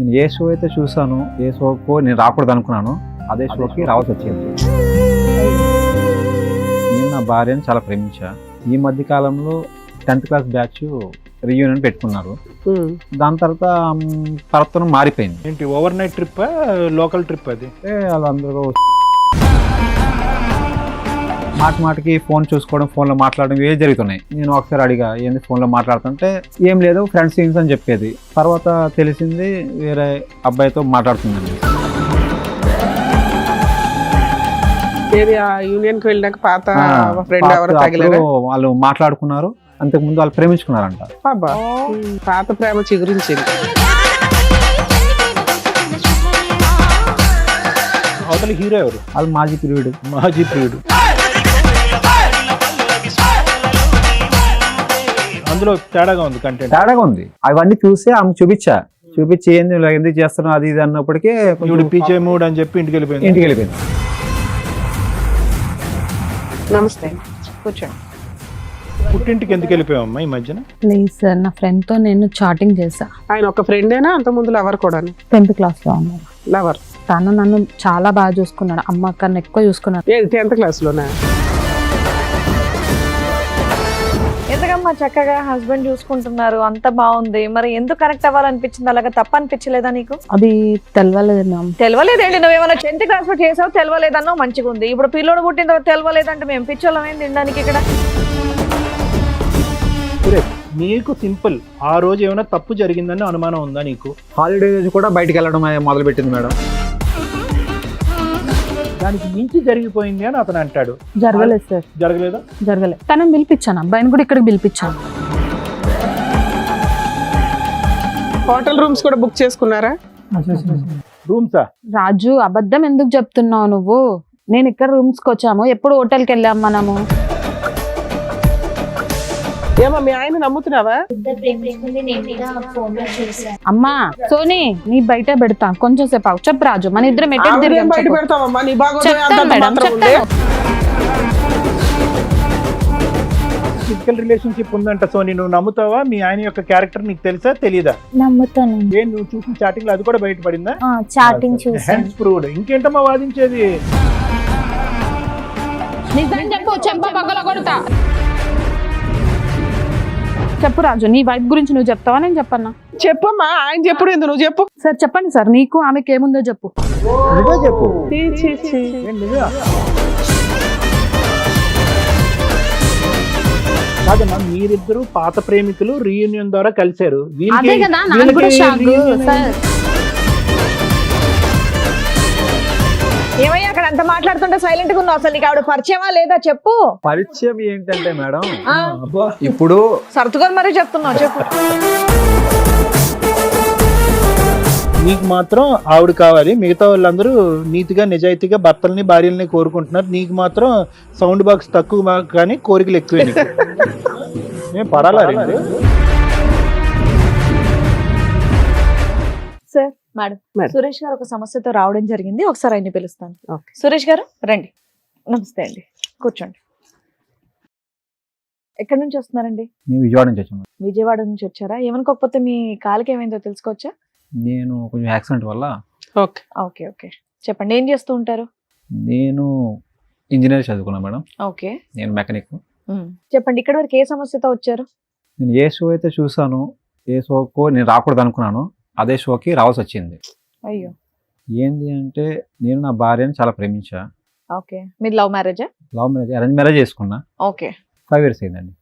నేను ఏ షో అయితే చూసాను, ఏ షోకు నేను రాకూడదు అనుకున్నాను, అదే షోకి రావాల్సి వచ్చింది. నేను నా భార్యను చాలా ప్రేమించా. ఈ మధ్య కాలంలో 10th క్లాస్ బ్యాచ్ రీయూనియన్ పెట్టుకున్నారు. దాని తర్వాత ప్రవర్తన మారిపోయింది. ఏంటి over night trip local trip అది? వాళ్ళందరూ మాటికి ఫోన్ చూసుకోవడం, ఫోన్లో మాట్లాడడం ఇవే జరుగుతున్నాయి. నేను ఒకసారి అడిగా ఏంది ఫోన్లో మాట్లాడుతుంటే ఏం లేదు ఫ్రెండ్స్ థింగ్స్ అని చెప్పేది. తర్వాత తెలిసింది వేరే అబ్బాయితో మాట్లాడుతుందండి. యూనియన్ కి వెళ్ళినాక పాత ఫ్రెండ్ ఎవరు తగిలారు, వాళ్ళు మాట్లాడుకున్నారు. అంతకు ముందు వాళ్ళు ప్రేమించుకున్నారంట. పాత ప్రేమ చిగురించింది. అవతల హీరో ఎవరు? వాళ్ళు మాజీ ప్రియుడు. అందులో తేడాగా ఉంది, కంటెంట్ తేడాగా ఉంది. అవన్నీ చూసి ఆమె చూపించి ఏంది ఇలా ఎందుకు చేస్తున్నావు అది ఇది అన్నప్పటికీ పిచ్చే మూడ్ అని చెప్పి ఇంటికి వెళ్ళిపోయింది. నమస్తే, కూర్చోండి. పుట్టింటికి ఎందుకు వెళ్ళిపోయావమ్మా ఈ మధ్యన? లేదు సార్, నా ఫ్రెండ్ తో నేను చాటింగ్ చేశా. ఆయన ఒక ఫ్రెండేనా అంత ముందు లవర్ కూడా? 10th క్లాస్ లో ఉన్నారు. లవర్. తను నన్ను చాలా బాగా చూసుకున్నాడు, అమ్మ కన్నా ఎక్కువ చూసుకున్నాడు. 10th క్లాస్ లోనా? ఎందుకమ్మా చక్కగా హస్బెండ్ చూసుకుంటున్నారు, అంత బాగుంది, మరి ఎందుకు కనెక్ట్ అవ్వాలనిపించింది? అలాగా తప్ప అనిపించలేదా నీకు? అది తెలవలేదు మ్యామ్. తెలవలేదేంటి? నువ్వేమన్నా 10th క్లాస్ లో చేసావు, తెలవలేదన్నావు, మంచిగా ఉంది. ఇప్పుడు పిల్లోడు పుట్టిన తర్వాత తెలవలేదంటే మేము పిచ్చోళ్ళం ఏం తినడానికి ఇక్కడ? నీకు సింపుల్, ఆ రోజు ఏమైనా తప్పు జరిగిందని అనుమానం ఉందా నీకు? హాలిడే రోజు కూడా బయటకు వెళ్ళడం మొదలు పెట్టింది మేడం. దానికి మించి జరిగిపోయింది అని అతను అంటాడు. జరగలేదు సార్. జరగలేదు. తనని పిలిపించాను, అబ్బాయిని కూడా ఇక్కడికి పిలిపించాను. హోటల్ రూమ్స్ కూడా బుక్ చేసుకున్నారా? రూమ్సా? రాజు, అబద్ధం ఎందుకు చెప్తున్నావు నువ్వు? నేను ఇక్కడ రూమ్స్ కి వచ్చాము, ఎప్పుడు హోటల్కి వెళ్ళాం మనము. ఏమో మీ ఆయన నమ్ముతున్నావా? అమ్మా సోనీ, నీ బయట పెడతా కొంచెం సేపు ఆగు. చెప్పు రాజు, మన ఇద్దరం బయట పెడతావమ్మా, నీ ఫిజికల్ రిలేషన్షిప్ ఉందంట సోనీ, నువ్వు నమ్ముతావా? మీ ఆయన యొక్క క్యారెక్టర్ నీకు తెలుసా తెలీదా? నమ్ముతాను. నువ్వు చూసిన చాటింగ్ లో అది కూడా బయటపడిందా? చాటింగ్ చూసాను. Hence proved. ఇంకేంటమ్మా వాదించేది? నిజం చెప్పు, చెంప పగల కొడతా. చెప్పు రాజు, నీ వైఫ్ గురించి నువ్వు చెప్తావా నేను చెప్పన్నా? చెప్పమ్మా, ఆయన చెప్పుడు ఎందుకు, నువ్వు చెప్పు. సార్ చెప్పండి సార్, నీకు ఆమెకి ఏముందో చెప్పు. చెప్పు. కాదమ్మా, మీరిద్దరు పాత ప్రేమికులు రీయూనియన్ ద్వారా కలిశారు. అదే కదా నాకు కూడా షాక్ సార్. ఏమయ్యా అక్కడ అంత మాట్లాడుతుంటే సైలెంట్ గా ఉన్నావు? అసలు నీకు ఆవిడ పరిచయమా లేదా చెప్పు. పరిచయం ఏంటంటే మేడం, ఇప్పుడు సర్దుగా మరీ చెప్తున్నావు, చెప్పు. నీకు మాత్రం ఆవిడ కావాలి, మిగతా వాళ్ళందరూ నీతిగా నిజాయితీగా భర్తల్ని భార్యల్ని కోరుకుంటున్నారు. నీకు మాత్రం సౌండ్ బాక్స్ తక్కువ కానీ కోరికలు ఎక్కువ. నేను పడాలా? సార్ మేడం, సురేష్ గారు ఒక సమస్యతో రావడం జరిగింది, ఒకసారి ఆయన్ని పిలుస్తాను. సురేష్ గారు రండి. నమస్తే అండి, కూర్చోండి. ఎక్కడి నుంచి వస్తున్నారండి? విజయవాడ నుంచి వచ్చాను. విజయవాడ నుంచి వచ్చారా? ఏమనుకోకపోతే మీ కాలుకి ఏమైందో తెలుసుకోవచ్చా? నేను కొంచెం యాక్సిడెంట్ వల్ల. ఓకే చెప్పండి, ఏం చేస్తూ ఉంటారు? నేను ఇంజనీర్ చదువుకున్నా మేడం. ఓకే. నేను మెకానిక్. చెప్పండి, ఇక్కడ వరకు ఏ సమస్యతో వచ్చారు? నేను ఏ షో అయితే చూసాను, ఏ షోకు నేను రాకూడదు అనుకున్నాను, అదే షోకి రావాల్సి వచ్చింది. అయ్యో. ఏంది అంటే నేను నా భార్యను చాలా ప్రేమించా. ఓకే. మీరు లవ్ మ్యారేజా? లవ్ మ్యారేజ్, అరేంజ్ మ్యారేజ్ చేసుకున్నా. ఓకే. 5 years అయిందండి.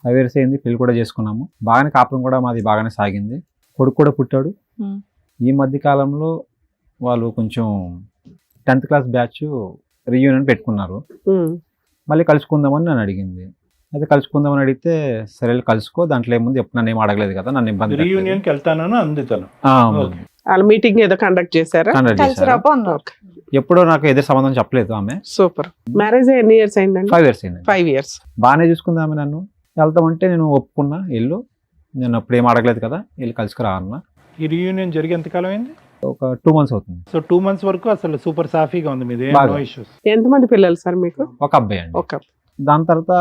5 years అయింది, పెళ్లి కూడా చేసుకున్నాము. బాగానే కాపురం కూడా మాది బాగానే సాగింది. కొడుకు కూడా పుట్టాడు. ఈ మధ్య కాలంలో వాళ్ళు కొంచెం 10th క్లాస్ బ్యాచ్ రీయూనియన్ పెట్టుకున్నారు. మళ్ళీ కలుసుకుందామని నన్ను అడిగింది. అయితే కలుసుకుందామని అడిగితే సరే కలుసుకో, దాంట్లో ఏముంది, ఎప్పుడు నన్ను ఏం అడగలేదు కదా, నన్ను ఇబ్బంది. రీయూనియన్కి వెళ్తానని అందుతాను. మీటింగ్ ఏదో కండక్ట్ చేశారా? ఎప్పుడో నాకు ఎదురు సంబంధం చెప్పలేదు ఆమె. సూపర్. మ్యారేజ్ ఎన్ని ఇయర్స్ అయిందండి? 5 years అయింది. 5 years. బాగానే చూసుకుంది ఆమె నన్ను. వెళ్తామంటే నేను ఒప్పుకున్నా, వెళ్ళు, నేను అప్పుడు ఏం అడగలేదు కదా, వెళ్ళి కలుసుకురా అన్న. ఈ రీయూనియన్ జరిగి ఎంతకాలం అయింది? ఒక 2 months అవుతుంది. సో 2 months వరకు అసలు సూపర్ సాఫీగా ఉంది మీది, నో ఇష్యూస్. ఎంతమంది పిల్లలు సార్ మీకు? ఒక అబ్బాయి అండి. ఒక. దాని తర్వాత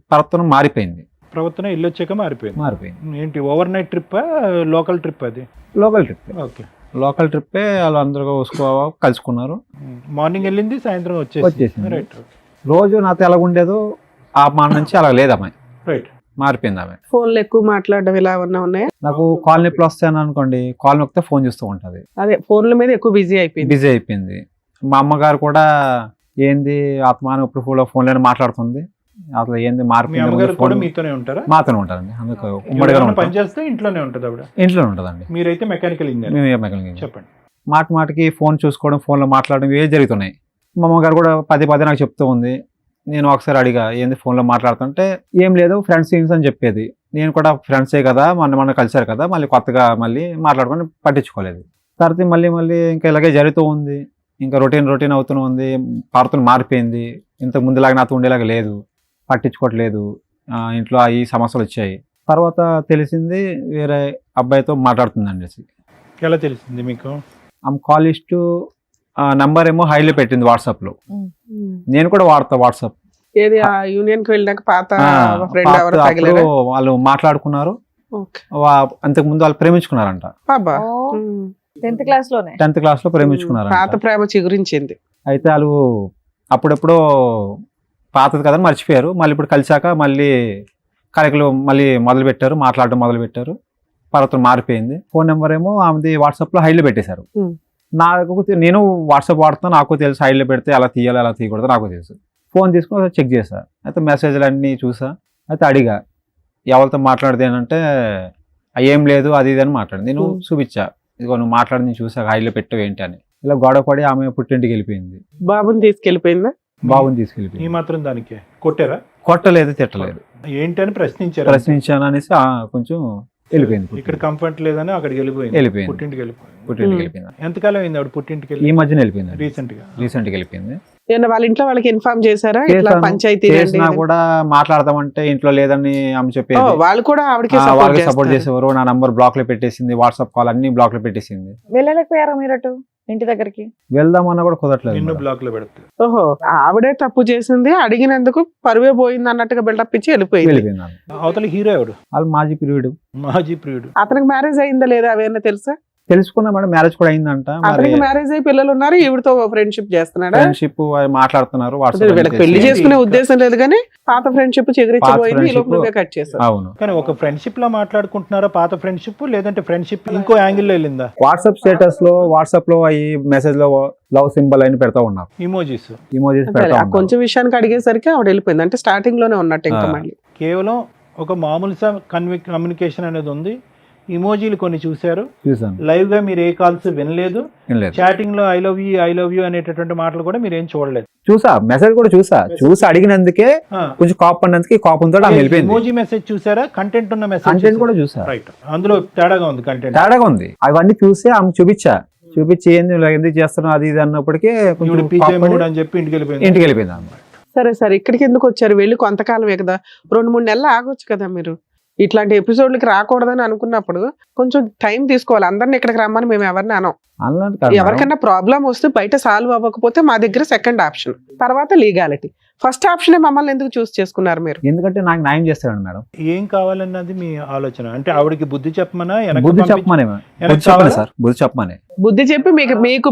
ప్రవర్తన మారిపోయింది. ప్రవర్తన ఇల్లు వచ్చాక మారిపోయింది. మారిపోయింది. ఏంటి ఓవర్ నైట్ ట్రిప్పా లోకల్ ట్రిప్ అది? Local trip. ఓకే, లోకల్ ట్రిప్పే. వాళ్ళు అందరూ కలుసుకున్నారు. మార్నింగ్ వెళ్ళింది, సాయంత్రం వచ్చేసింది. రైట్ రోజు నాతో ఎలాగుండేదో ఆ మాట నుంచి అలా లేదు ఆమె. రైట్. మారిపోయింది ఆమె. ఫోన్లు ఎక్కువ మాట్లాడడం ఇలా ఏమన్నా ఉన్నాయా? నాకు కాల్ నొప్పులు వస్తాయని అనుకోండి, కాల్ నొక్కితే ఫోన్ చూస్తూ ఉంటది. అదే ఫోన్ల మీద ఎక్కువ బిజీ అయిపోయింది. బిజీ అయిపోయింది. మా అమ్మగారు కూడా ఏంది ఆత్మానం ఇప్పుడు ఫోన్లోనే మాట్లాడుతుంది, అసలు ఏంది మీ అమ్మగారు కూడా మారిపోయింది. మీతోనే ఉంటారా? మాతోనే ఉంటారండి. అందుకు ఉమ్మడిగా పని ఉంటాం. చేస్తే ఇంట్లోనే ఉంటుంది ఆవిడ? ఇంట్లో ఉంటుందండి. మీరైతే మెకానికల్ ఇంజనీర్. మేము మెకానికల్. చెప్పండి. మాటికి ఫోన్ చూసుకోవడం, ఫోన్లో మాట్లాడడం ఇవే జరుగుతున్నాయి. మా అమ్మగారు కూడా పదే నాకు చెప్తూ ఉంది. నేను ఒకసారి అడిగా ఏంది ఫోన్లో మాట్లాడుతుంటే ఏం లేదు ఫ్రెండ్స్ అని చెప్పేది. నేను కూడా ఫ్రెండ్సే కదా, మొన్న కలిసారు కదా, మళ్ళీ కొత్తగా మళ్ళీ మాట్లాడుకొని పట్టించుకోలేదు. తర్వాత మళ్ళీ ఇంకా ఇలాగే జరుగుతూ ఉంది. ఇంకా రొటీన్ అవుతూనే ఉంది. పార్వతం మారిపోయింది. ఇంతకు ముందులాగా నాతో ఉండేలాగా లేదు, పట్టించుకోవట్లేదు. ఇంట్లో ఈ సమస్యలు వచ్చాయి. తర్వాత తెలిసింది వేరే అబ్బాయితో మాట్లాడుతుందండి. ఎలా తెలిసింది మీకు? ఆమె కాల్ లిస్ట్ నంబర్ ఏమో హైలో పెట్టింది వాట్సాప్లో. నేను కూడా వాడతా వాట్సాప్. ఏది ఆ యూనియన్ కి వెళ్ళినాక పాత ఫ్రెండ్ ఎవరు తగిలేరా? వాళ్ళు మాట్లాడుకున్నారు. ఓకే. అంతకు ముందు వాళ్ళు ప్రేమించుకున్నారంట. అబ్బా. 10th క్లాస్ లోనే. 10th క్లాస్ లో ప్రేమించుకున్నారంట. పాత ప్రేమ చిగురించింది. అయితే వాళ్ళు అప్పుడెప్పుడో పాతది కదా మర్చిపోయారు. మళ్ళీ ఇప్పుడు కలిసాక మళ్ళీ కలెక్లు మళ్ళీ మాట్లాడడం మొదలు పెట్టారు. పర్వతం మారిపోయింది. ఫోన్ నెంబర్ ఏమో ఆమెది వాట్సాప్ లో హైలో పెట్టేశారు. నేను వాట్సాప్ వాడుతున్నా, నాకు తెలుసు హైలో పెడితే ఎలా తీయాలి ఎలా తీయకూడదు నాకు తెలుసు. ఫోన్ తీసుకుని చెక్ చేశా. అయితే మెసేజ్లు అన్నీ చూసా. అయితే అడిగా ఎవరితో మాట్లాడితే ఏంటంటే ఏం లేదు అది ఇది అని మాట్లాడింది. నేను చూపించా, ఇదిగో నువ్వు మాట్లాడి నేను చూసా హైలో పెట్టావు ఏంటి అని. ఇలా గొడవ పడి ఆమె పుట్టింటికి వెళ్ళిపోయింది. బాబుని తీసుకెళ్ళిపోయిందా? బాబుని తీసుకెళ్ళిపోయింది. ఈ మాత్రం దానికి కొట్టారా? కొట్టలేదు, తిట్టలేదు. ఏంటి అని ప్రశ్నించాను అనేసి కొంచెం వెళ్ళిపోయింది. ఇక్కడ కంఫర్ట్ లేదని అక్కడికి వెళ్ళిపోయింది. పుట్టింటికి వెళ్ళిపోయింది. ఎంతకాలం అయింది ఆవిడ పుట్టింటికి వెళ్ళి? ఈ మధ్యన వెళ్ళిపోయింది. రీసెంట్ గా వెళ్ళిపోయింది. వాళ్ళ ఇంట్లో వాళ్ళకి ఇన్ఫార్మ్ చేశారా? ఇట్లా పంచాయతీ చేసినా కూడా మాట్లాడదామంటే ఇంట్లో లేదని ఆమె చెప్పేది. వాళ్ళు కూడా వాళ్ళకి సపోర్ట్ చేసేవారు. నా నంబర్ బ్లాక్ లో పెట్టేసింది, వాట్సాప్ కాల్ అన్ని బ్లాక్ లో పెట్టేసింది. వెళ్ళలేకపోయారా మీరు అటు ఇంటి దగ్గరికి? వెళ్దామన్నా కూడా కుదరట్లేదు. నిన్ను బ్లాక్ లో పెడతారు. ఓహో, ఆవిడే తప్పు చేసింది, అడిగినందుకు పరువే పోయింది అన్నట్టుగా బిల్డప్ ఇచ్చి వెళ్ళిపోయింది. అవతల హీరో ఎవడు? వాళ్ళు మాజీ ప్రియుడు. అతనికి మ్యారేజ్ అయిందా లేదా అవేనా తెలుసా? తెలుసుకున్నా మేడం, మ్యారేజ్ కూడా అయిందంట. అతనికి మ్యారేజ్ అయ్యి పిల్లలు ఉన్నారు, ఈవిడతో ఫ్రెండ్షిప్ చేస్తున్నాడు. ఫ్రెండ్షిప్ మాట్లాడుతున్నారు. పెళ్లి చేసుకునే ఉద్దేశం లేదు కానీ పాత ఫ్రెండ్షిప్ చిగురించిపోయింది, ఈ లోపల కట్ చేశారు. అవును. కానీ ఒక ఫ్రెండ్షిప్ లో మాట్లాడుకుంటున్నారా పాత ఫ్రెండ్షిప్, లేదంటే ఫ్రెండ్షిప్ ఇంకో యాంగిల్ లో వెళ్ళిందా? వాట్సాప్ స్టేటస్ లో వాట్సాప్ లో ఈ మెసేజ్ లో లవ్ సింబల్ అని పెడతా ఉన్నారు. ఇమోజీస్ పెడతా ఉన్నారు. కొంచెం విషయానికి అడిగేసరికి ఆవిడ వెళ్ళిపోయింది. అంటే స్టార్టింగ్ లోనే ఉన్నట్టు ఇంకా మళ్ళీ కేవలం ఒక మామూలు కమ్యూనికేషన్ అనేది ఉంది. ఇమోజీలు కొన్ని చూశారు, లైవ్ గా మీరు ఏ కాల్స్ వినలేదు. చాటింగ్ లో ఐ లవ్ యూ అనేటటువంటి మాటలు కూడా మీరు ఏం చూడలేదు. చూసా, మెసేజ్ కూడా చూసి అడిగినందుకే కొంచెం కోపంతో ఇమోజీ మెసేజ్ చూసారా? కంటెంట్ ఉన్న మెసేజ్ కూడా చూసా. రైట్, అందులో తేడాగా ఉంది. అవన్నీ చూసి ఆమె చూపించి ఎందుకు చేస్తున్నావు అది ఇది అన్నప్పటికీ అని చెప్పి ఇంటికి వెళ్ళిపోయింది. సరే ఇక్కడికి ఎందుకు వచ్చారు? వెళ్ళి కొంతకాలమే కదా, 2-3 నెలలు ఆగొచ్చు కదా. మీరు ఇట్లాంటి ఎపిసోడ్లకి రాకూడదని అనుకున్నప్పుడు కొంచెం టైం తీసుకోవాలి. అందరిని ఇక్కడికి రమ్మని మేము ఎవరిని అనం. ఎవరికైనా ప్రాబ్లం వస్తే బయట సాల్వ్ అవ్వకపోతే మా దగ్గర సెకండ్ ఆప్షన్, తర్వాత లీగాలిటీ. ఫస్ట్ ఆప్షన్ మమ్మల్ని ఎందుకు చూస్ చేసుకున్నారు మీరు? ఎందుకంటే నాకు న్యాయం చేస్తాడు మేడం. ఏం కావాలన్నది మీ ఆలోచన. అంటే ఆవిడకి బుద్ధి చెప్పమని బుద్ధి చెప్పి మీకు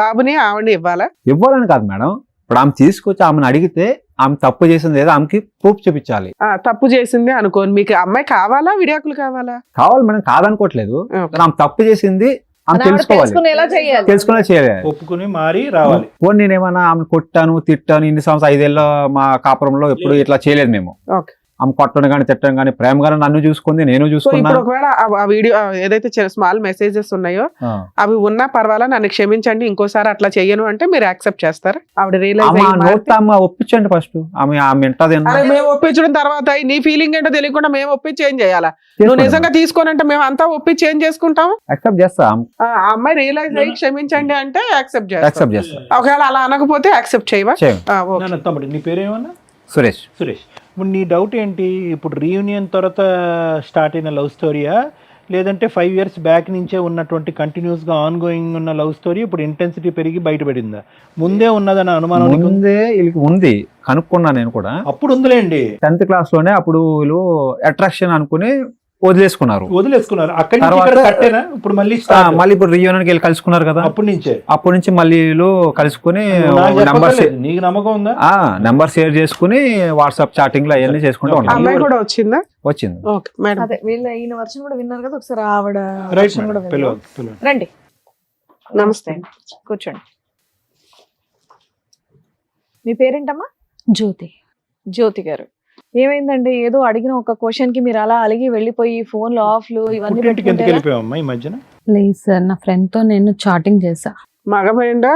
బాబుని ఆవిడని ఇవ్వాలని కాదు మేడం. ఇప్పుడు ఆమె తీసుకొచ్చి ఆమెను అడిగితే ఆమె తప్పు చేసింది ఏదో ఆమెకి ప్రూఫ్ చూపించాలి. తప్పు చేసింది అనుకోని మీకు అమ్మాయి కావాలా, విడాకులు కావాలా? కావాలి మేడం, కాదనుకోవట్లేదు. ఆమె తప్పు చేసింది ఆమె తెలుసుకునేలా చేయాలి, ఒప్పుకుని మారి రావాలి. నేనేమన్నా ఆమె కొట్టాను తిట్టాను, ఇన్ని సంవత్సరాలు 5 ఏళ్ళ మా కాపురంలో ఎప్పుడు ఇట్లా చేయలేదు మేము. ఆమె కొట్టడం కానీ తిట్టడం కానీ ప్రేమగానే నన్ను చూసుకుంది, నేను చూసుకున్నాను. ఒకవేళ ఆ వీడియో ఏదైతే స్మాల్ మెసేజెస్ ఉన్నాయో అవి ఉన్నా పర్వాలా, నన్ను క్షమించండి, ఇంకోసారి అట్లా చెయ్యను అంటే మీరు యాక్సెప్ట్ చేస్తారా? ఆవిడ ఒప్పించండి ఫస్ట్. మేము ఒప్పించడం తర్వాత నీ ఫీలింగ్ ఏంటో తెలియకుండా మేము ఒప్పించి ఏం చేయాలా? నువ్వు నిజంగా తీసుకోనంటే మేము అంతా ఒప్పించి ఏం చేసుకుంటాం? యాక్సెప్ట్ చేస్తాం. ఆ అమ్మాయి రియలైజ్ అయ్యి క్షమించండి అంటే యాక్సెప్ట్ చేస్తాం. ఒకవేళ అలా అనకపోతే యాక్సెప్ట్ చేయవా? తమ్ముడు నీ పేరేమన్నా? సురేష్. ఇప్పుడు నీ డౌట్ ఏంటి? ఇప్పుడు రీయూనియన్ తర్వాత స్టార్ట్ అయిన లవ్ స్టోరీయా, లేదంటే 5 years బ్యాక్ నుంచే ఉన్నటువంటి కంటిన్యూస్ గా ఆన్ గోయింగ్ ఉన్న లవ్ స్టోరీ ఇప్పుడు ఇంటెన్సిటీ పెరిగి బయటపడిందా? ముందే ఉన్నదన్న అనుమానం నీకు ఉందా? ముందే వీళ్ళకి ఉంది, కనుక్కున్నా నేను కూడా. అప్పుడు ఉందిలేండి, 10th క్లాస్ లోనే అప్పుడు వీళ్ళు అట్రాక్షన్ అనుకుని వదిలేసుకున్నారు. అక్కడి నుంచి తర్వాత- ఇక్కడ కట్టేనా ఇప్పుడు మళ్ళీ start? మళ్ళీ ఇప్పుడు రియూనియన్కి వెళ్ళి కలుసుకున్నారు కదా, అప్పటి నుంచే అప్పటి నుంచి మళ్ళీ వీళ్ళు కలుసుకుని నాకు నెంబర్ చెప్పక్కర్లేదు. నీకు నమ్మకం ఉందా? నెంబర్ షేర్ చేసుకుని వాట్సాప్ చాటింగ్ లో అవన్నీ చేసుకుంటూ ఆ ఉంటారు. అమ్మాయి కూడా వచ్చిందా? వచ్చింది. Okay madam. అదే వీళ్ళ ఈయన వర్షం కూడా విన్నారు కదా, ఒకసారి ఆవిడ రైట్ version కూడా మేడం, విందాం. పిలవండి. రండి, నమస్తే. కూర్చోండి. మీ పేరేంటమ్మా? జ్యోతి. జ్యోతి గారు, ఏమైందండి? ఏదో అడిగిన ఒక క్వశ్చన్ కి మీరు అలా అలిగి వెళ్ళిపోయి ఫోన్లు ఆఫ్లు ఇవన్నీ పుట్టింటికి ఎందుకు పెట్టుకుంటే వెళ్ళిపోయావమ్మా ఈ మధ్యన? లేదు సార్, నా ఫ్రెండ్ తో నేను చాటింగ్ చేసా. మగ ఫ్రెండా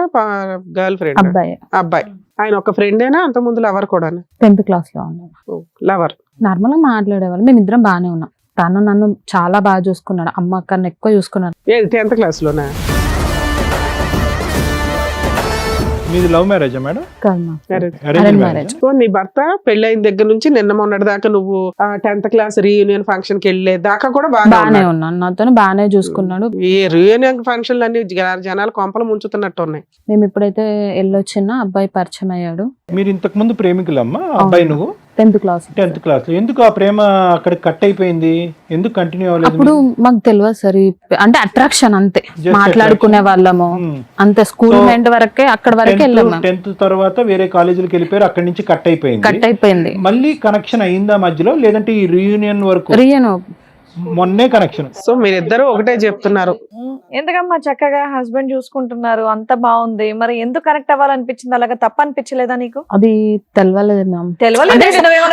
గర్ల్ ఫ్రెండ్? అబ్బాయి అబ్బాయి. ఆయన ఒక ఫ్రెండేనా అంత ముందు లవర్ కూడా? 10th క్లాస్ లో ఉన్నాడు. లవర్. నార్మల్ గా మాట్లాడేవాళ్ళు, మేమిద్దరం బాగానే ఉన్నాం. తను నన్ను చాలా బాగా చూసుకున్నాడు, అమ్మ కన్నా ఎక్కువ చూసుకున్నాడు. ఏది 10th క్లాస్ లోనా? మీది లవ్ మ్యారేజా మేడం? కాదు మా Marriage. Arranged marriage. marriage? So నీ భర్త పెళ్ళైన దగ్గర నుంచి నిన్న మొన్నటి దాకా నువ్వు 10th క్లాస్ రీయూనియన్ ఫంక్షన్ కి వెళ్ళే దాకా కూడా బాగానే బాగా ఉన్నాను, నాతో బాగానే చూసుకున్నాడు. ఈ రీయూనియన్ ఫంక్షన్లు అన్ని జనాలు కొంపలు ముంచుతున్నట్టు ఉన్నాయి. మేము ఎప్పుడైతే వెళ్ళొచ్చినా అబ్బాయి పరిచయం అయ్యాడు. మీరు ఇంతకు ముందు ప్రేమికులమ్మా అబ్బాయి నువ్వు? 10th class. 10th క్లాస్ లో ఎందుకు ఆ ప్రేమ అక్కడ కట్ అయిపోయింది? ఎందుకు కంటిన్యూ అవ్వలేదు? అప్పుడు మాకు తెలియదు సార్, అంటే అట్రాక్షన్ అంతే, Just మాట్లాడుకునే వాళ్ళము అంతే. స్కూల్ మెంట్ వరకే, అక్కడ వరకే వెళ్ళాము. 10th తర్వాత వేరే కాలేజీలకు వెళ్ళిపోయారు, అక్కడి నుంచి కట్ అయిపోయింది. కట్ అయిపోయింది. మళ్ళీ కనెక్షన్ అయిందా మధ్యలో, లేదంటే ఈ రీయూనియన్ వరకు? రియన్ మొన్నే కనెక్షన్. సో మీరిద్దరు ఒకటే చెప్తున్నారు. ఎందుకమ్మా చక్కగా హస్బెండ్ చూసుకుంటున్నారు, అంత బాగుంది, మరి ఎందుకు కనెక్ట్ అవ్వాలనిపించింది? అలాగా తప్ప అనిపించలేదా నీకు? అది తెలవలేదు మ్యామ్.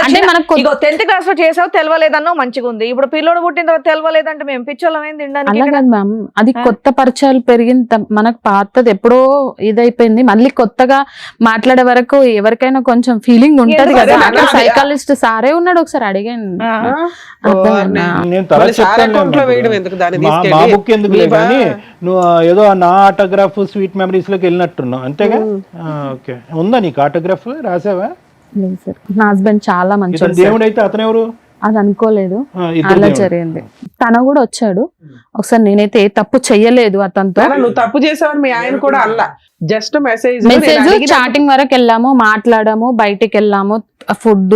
అంటే మనకు 10th క్లాస్ లో చేసావు, తెలవలేదన్నో మంచిగా ఉంది. ఇప్పుడు పిల్లోడు పుట్టిన తర్వాత తెలవలేదంటే మేము పిచ్చోళ్ళం ఏంది అలా తినడానికి? కాదు మ్యామ్, అది కొత్త పరిచయాలు పెరిగింది. మనకు పాతది ఎప్పుడో ఇదైపోయింది, మళ్ళీ కొత్తగా మాట్లాడే వరకు ఎవరికైనా కొంచెం ఫీలింగ్ ఉంటది ఎందుకు కదా. అదే అక్కడ అదే. సైకాలజిస్ట్ సారే ఉన్నాడు, ఒకసారి అడిగాను. అర్థమైందా? నేను తర్వాత మళ్ళీ సార్ చెప్తాను అకౌంట్ లో నేను. వేయడం ఎందుకు దాన్ని మా తీసుకెళ్ళి? బుక్ ఎందుకు మీ కానీ నువ్వు ఏదో నా ఆటోగ్రాఫ్ స్వీట్ మెమరీస్ లోకి వెళ్ళినట్టున్నావు అంతేగా? ఓకే, ఉందా నీకు ఆటోగ్రాఫ్? రాసావా? లేదు సార్, నా హస్బెండ్ చాలా ఇతను మంచి, దేవుడు అయితే అతను ఎవరు? అది అనుకోలేదు. ఇద్దరు అలా దేవుడు. జరిగింది. తన కూడా వచ్చాడు ఒకసారి. నేనైతే ఏ తప్పు చెయ్యలేదు అతనితో. నాన్న, నువ్వు తప్పు చేసావని మీ ఆయన కూడా అల్లా, జస్ట్ మెసేజ్ చాటింగ్ వరకు వెళ్ళాము, మాట్లాడాము, బయటికి వెళ్ళాము, ఫుడ్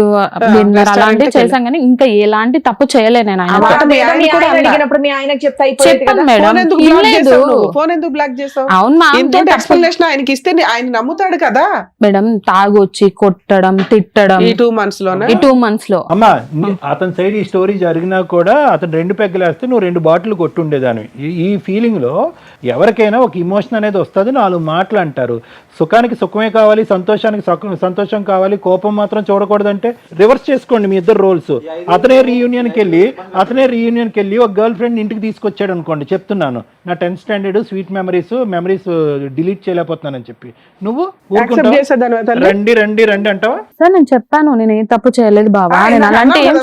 డిన్నర్ అలాంటివి చేసాం, కానీ ఇంకా ఎలాంటి తప్పు చేయలేదు నేను. ఆయన ఆ, మీ ఆయన మీ కూడా ఆయన అలా. అడిగినప్పుడు మీ ఆయనకి చెప్తే అయిపోయేది చెప్పాను కదా. మేడం, ఫోన్ ఎందుకు బ్లాక్ ఇల్లేదు. చేసావు? ఫోన్ ఎందుకు బ్లాక్ చేసావు? అవును మా ఇంతో ఎక్స్ప్లెనేషన్ ఆయనకి ఇస్తే ఆయన నమ్ముతాడు కదా. మేడం, తాగొచ్చి కొట్టడం, తిట్టడం ఈ 2 months లోనే ఈ 2 months లో. అమ్మా అతని సైడ్ ఈ స్టోరీ జరిగినా కూడా అతను 2 పెగ్గలేస్తే నువ్వు 2 బాటిల్ కొట్టుండేదాన్ని. ఈ ఫీలింగ్ లో ఎవరికైనా ఒక ఇమోషన్ అనేది వస్తుంది, 4 మాటలు అంటారు. సుఖానికి సుఖమే కావాలి, సంతోషానికి సంతోషం కావాలి, కోపం మాత్రం చూడకూడదంటే రివర్స్ చేసుకోండి మీ ఇద్దరు రోల్స్. అతనే రీయూనియన్కి వెళ్ళి ఒక గర్ల్ ఫ్రెండ్ ఇంటికి తీసుకొచ్చాడు అనుకోండి, చెప్తున్నాను నా 10th standard sweet memories delete చేయలేకపోతున్నానని చెప్పి నువ్వు యాక్సెప్ట్ చేసేదాని రండి అంటావా? సార్ నేను చెప్పాను, నేను ఏ తప్పు చేయలేదు బాబా, నేను అలాంటి ఏం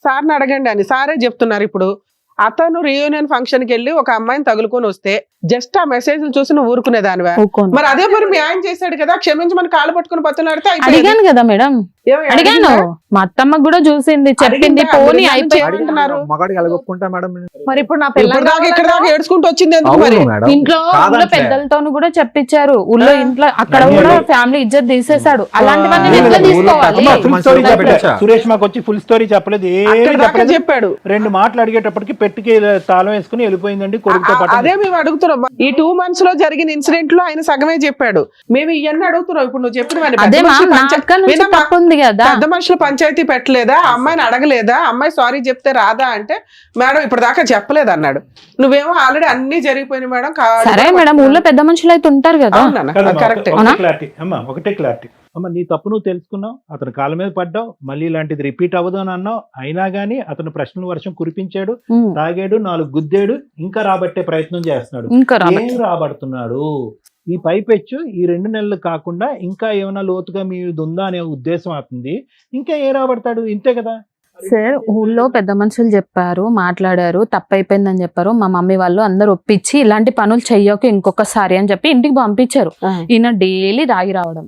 సార్ని అడగండి అని సారే చెప్తున్నారు. ఇప్పుడు అతను రీయూనియన్ ఫంక్షన్ కి వెళ్ళి ఒక అమ్మాయిని తగులుకొని వస్తే జస్ట్ ఆ మెసేజ్ చూసి నువ్వు ఊరుకునేదానివా? ఊరుకోను. మరి అదే మరి మీ ఆయన చేశాడు కదా, క్షమించమని కాళ్ళు పట్టుకుని బతులాడితే అయిపోయేది. అడిగాను కదా మేడం, ఏమి అడిగాను. అడిగిందా? మా అత్తమ్మ కూడా చూసింది, చెప్పింది, అడిగిందా? పోనీ మీరు అయిపోయి. ఏమంటున్నారు? మగాడికి ఎలాగొప్పుకుంటా మేడం? మరి ఇప్పుడు నా ఇప్పుడు దాకా ఇక్కడ దాకా పిల్లలు ఏడ్చుకుంటూ వచ్చింది ఎందుకు మరి? అవును మేడం, ఇంట్లో కాదంటే. పెద్దలతోను కూడా చెప్పించారు, ఊళ్ళో ఇంట్లో అక్కడ కూడా ఫ్యామిలీ ఇజ్జత్ తీసేశాడు. అలాంటివన్నీ నేను ఎట్లా తీసుకోవాలి? అమ్మా, full story మంచిగా చెప్పలే. పెట్టచ్చా? సురేష్ మాకు వచ్చి ఫుల్ స్టోరీ చెప్పలేదు, అక్కడ ఏమీ దాకా చెప్పలేదు. చెప్పాడు. 2 మాటలు అడిగేటప్పటికి పెట్టికి తాళం వేసుకుని వెళ్ళిపోయిందండి కొడుకుతో పాటు. అదే మేము అడుగుతున్నాం. ఈ 2 months లో జరిగిన ఇన్సిడెంట్ లో ఆయన సగమే చెప్పాడు. మేము ఇవన్నీ అడుగుతున్నాం. ఇప్పుడు నువ్వు చెప్పిన అదే మా అక్క నుంచి తప్పు ఉంది కదా. పెద్ద మనుషులు పంచాయతీ పెట్టలేదా? అమ్మాయిని అడగలేదా? అమ్మాయి సారీ చెప్తే రాదా అంటే మేడం ఇప్పుడు దాకా చెప్పలేదు అన్నాడు. నువ్వేమో ఆల్రెడీ అన్ని జరిగిపోయినాయి మేడం. సరే మేడం, ఊళ్ళో పెద్ద మనుషులు అయితే ఉంటారు కదా. కరెక్ట్. ఒకటే క్లారిటీ అమ్మ, నీ తప్పు నువ్వు తెలుసుకున్నావు, అతను కాళ్ళ మీద పడ్డావు, మళ్ళీ ఇలాంటిది రిపీట్ అవ్వదు అని అన్నావు. అయినా గానీ అతను ప్రశ్నల వర్షం కురిపించాడు, తాగాడు, 4 గుద్దాడు, ఇంకా రాబట్టే ప్రయత్నం చేస్తున్నాడు. ఇంకా ఏం రాబడుతున్నాడు? ఈ పైపెచ్చు ఈ 2 నెలలు కాకుండా ఇంకా ఏమైనా లోతుగా మీది ఉందా అనే ఉద్దేశం అవుతుంది. ఇంకా ఏం రాబడతాడు? ఇంతే కదా సార్. ఊళ్ళో పెద్ద మనుషులు చెప్పారు, మాట్లాడారు, తప్పైపోయిందని చెప్పారు. మా మమ్మీ వాళ్ళు అందరు ఒప్పించి ఇలాంటి పనులు చెయ్యకు ఇంకొకసారి అని చెప్పి ఇంటికి పంపించారు. ఈయన డైలీ తాగి రావడం,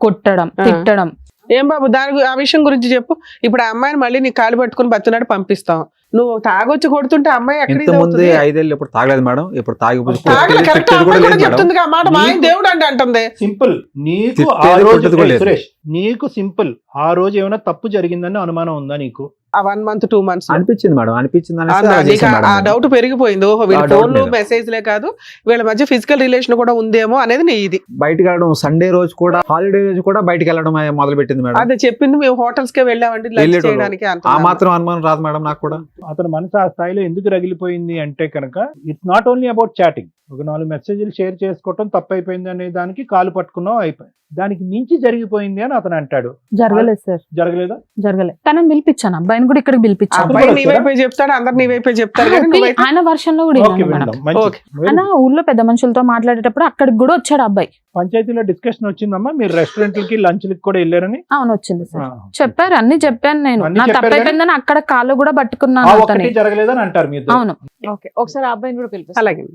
కొట్టడం, తిట్టడం. ఏం బాబు ఆ విషయం గురించి చెప్పు. ఇప్పుడు ఆ అమ్మాయిని మళ్ళీ నీ కాలు పట్టుకుని బతున్నాడు పంపిస్తాం. నువ్వు తాగొచ్చి కొడుతుంటే అమ్మాయి ఎక్కడ ఇంత ముందు 5 ఏళ్ళు ఇప్పుడు తాగలేదు మేడం, ఇప్పుడు తాగిపోతే కరెక్ట్ చెప్తుంది ఆ మాట, మా ఆయన దేవుడు అంటే అంటుంది. సింపుల్. నీకు తిట్టేది ఆ రోజు కొట్టేది కూడా లేదు. సురేష్, నీకు సింపుల్, ఆ రోజు ఏమైనా తప్పు జరిగిందని అనుమానం ఉందా నీకు? ఆ 1 month 2 months అనిపించింది మేడం, అనిపించింది అనేసి అలా చేశాను మేడం ఆ నేను. డౌట్ పెరిగిపోయింది. ఓహో వీళ్ళ ఆ doubt ఫోన్లు మీద. మెసేజ్లే కాదు, వీళ్ళ మధ్య ఫిజికల్ రిలేషన్ కూడా ఉందేమో అనేది నీ ఇది. బయటకు వెళ్ళడం, సండే రోజు కూడా, హాలిడే రోజు కూడా బయటకు వెళ్ళడం మొదలు పెట్టింది మేడం. అదే చెప్పింది, మేము హోటల్స్ కే వెళ్ళామండి లంచ్ వెళ్ళేటోళ్ళు. చేయడానికి ఆ అంటున్నాము. మాత్రం అనుమానం రాదు మేడం నాకు కూడా. అతని మనసు ఆ స్థాయిలో ఎందుకు రగిలిపోయింది అంటే కనుక it's not only about chatting. ఒక 4 మెసేజ్లు షేర్ చేసుకోవటం తప్పైపోయింది అనే దానికి కాలు పట్టుకున్నావు, అయిపోయింది. దానికి మించి జరిగిపోయింది అని అతను అంటాడు. జరగలేదు సార్, జరగలేదా? జరగలేదు. తనని పిలిపించాను, అబ్బాయిని కూడా ఇక్కడికి పిలిపించాను. అబ్బాయి నీ వైపే చెప్తాడు, అందరు నీ వైపే చెప్తారు కానీ నువ్వైతే ఆయన వర్షంలో కూడా ఓకే, విన్నాను మేడం. వెళ్దాం. మంచిది. ఓకే. ఆయన ఊర్లో పెద్ద మనుషులతో మాట్లాడేటప్పుడు అక్కడికి కూడా వచ్చాడు అబ్బాయి. పంచాయతీలో డిస్కషన్ వచ్చిందమ్మా, మీరు రెస్టారెంట్లకి లంచ్లకి కూడా వెళ్ళారని. అవును వచ్చింది సార్, చెప్పారు, అన్ని చెప్పాను నేను. అన్ని నా చెప్పారు తప్పైపోయిందని అక్కడ కాళ్ళు కూడా ఆ పట్టుకున్నాను ఒక్కటి అతని. జరగలేదని అంటారు మీరు. అవును. ఓకే, ఒకసారి ఆ అబ్బాయిని కూడా పిలిపిస్తాను. అలాగే.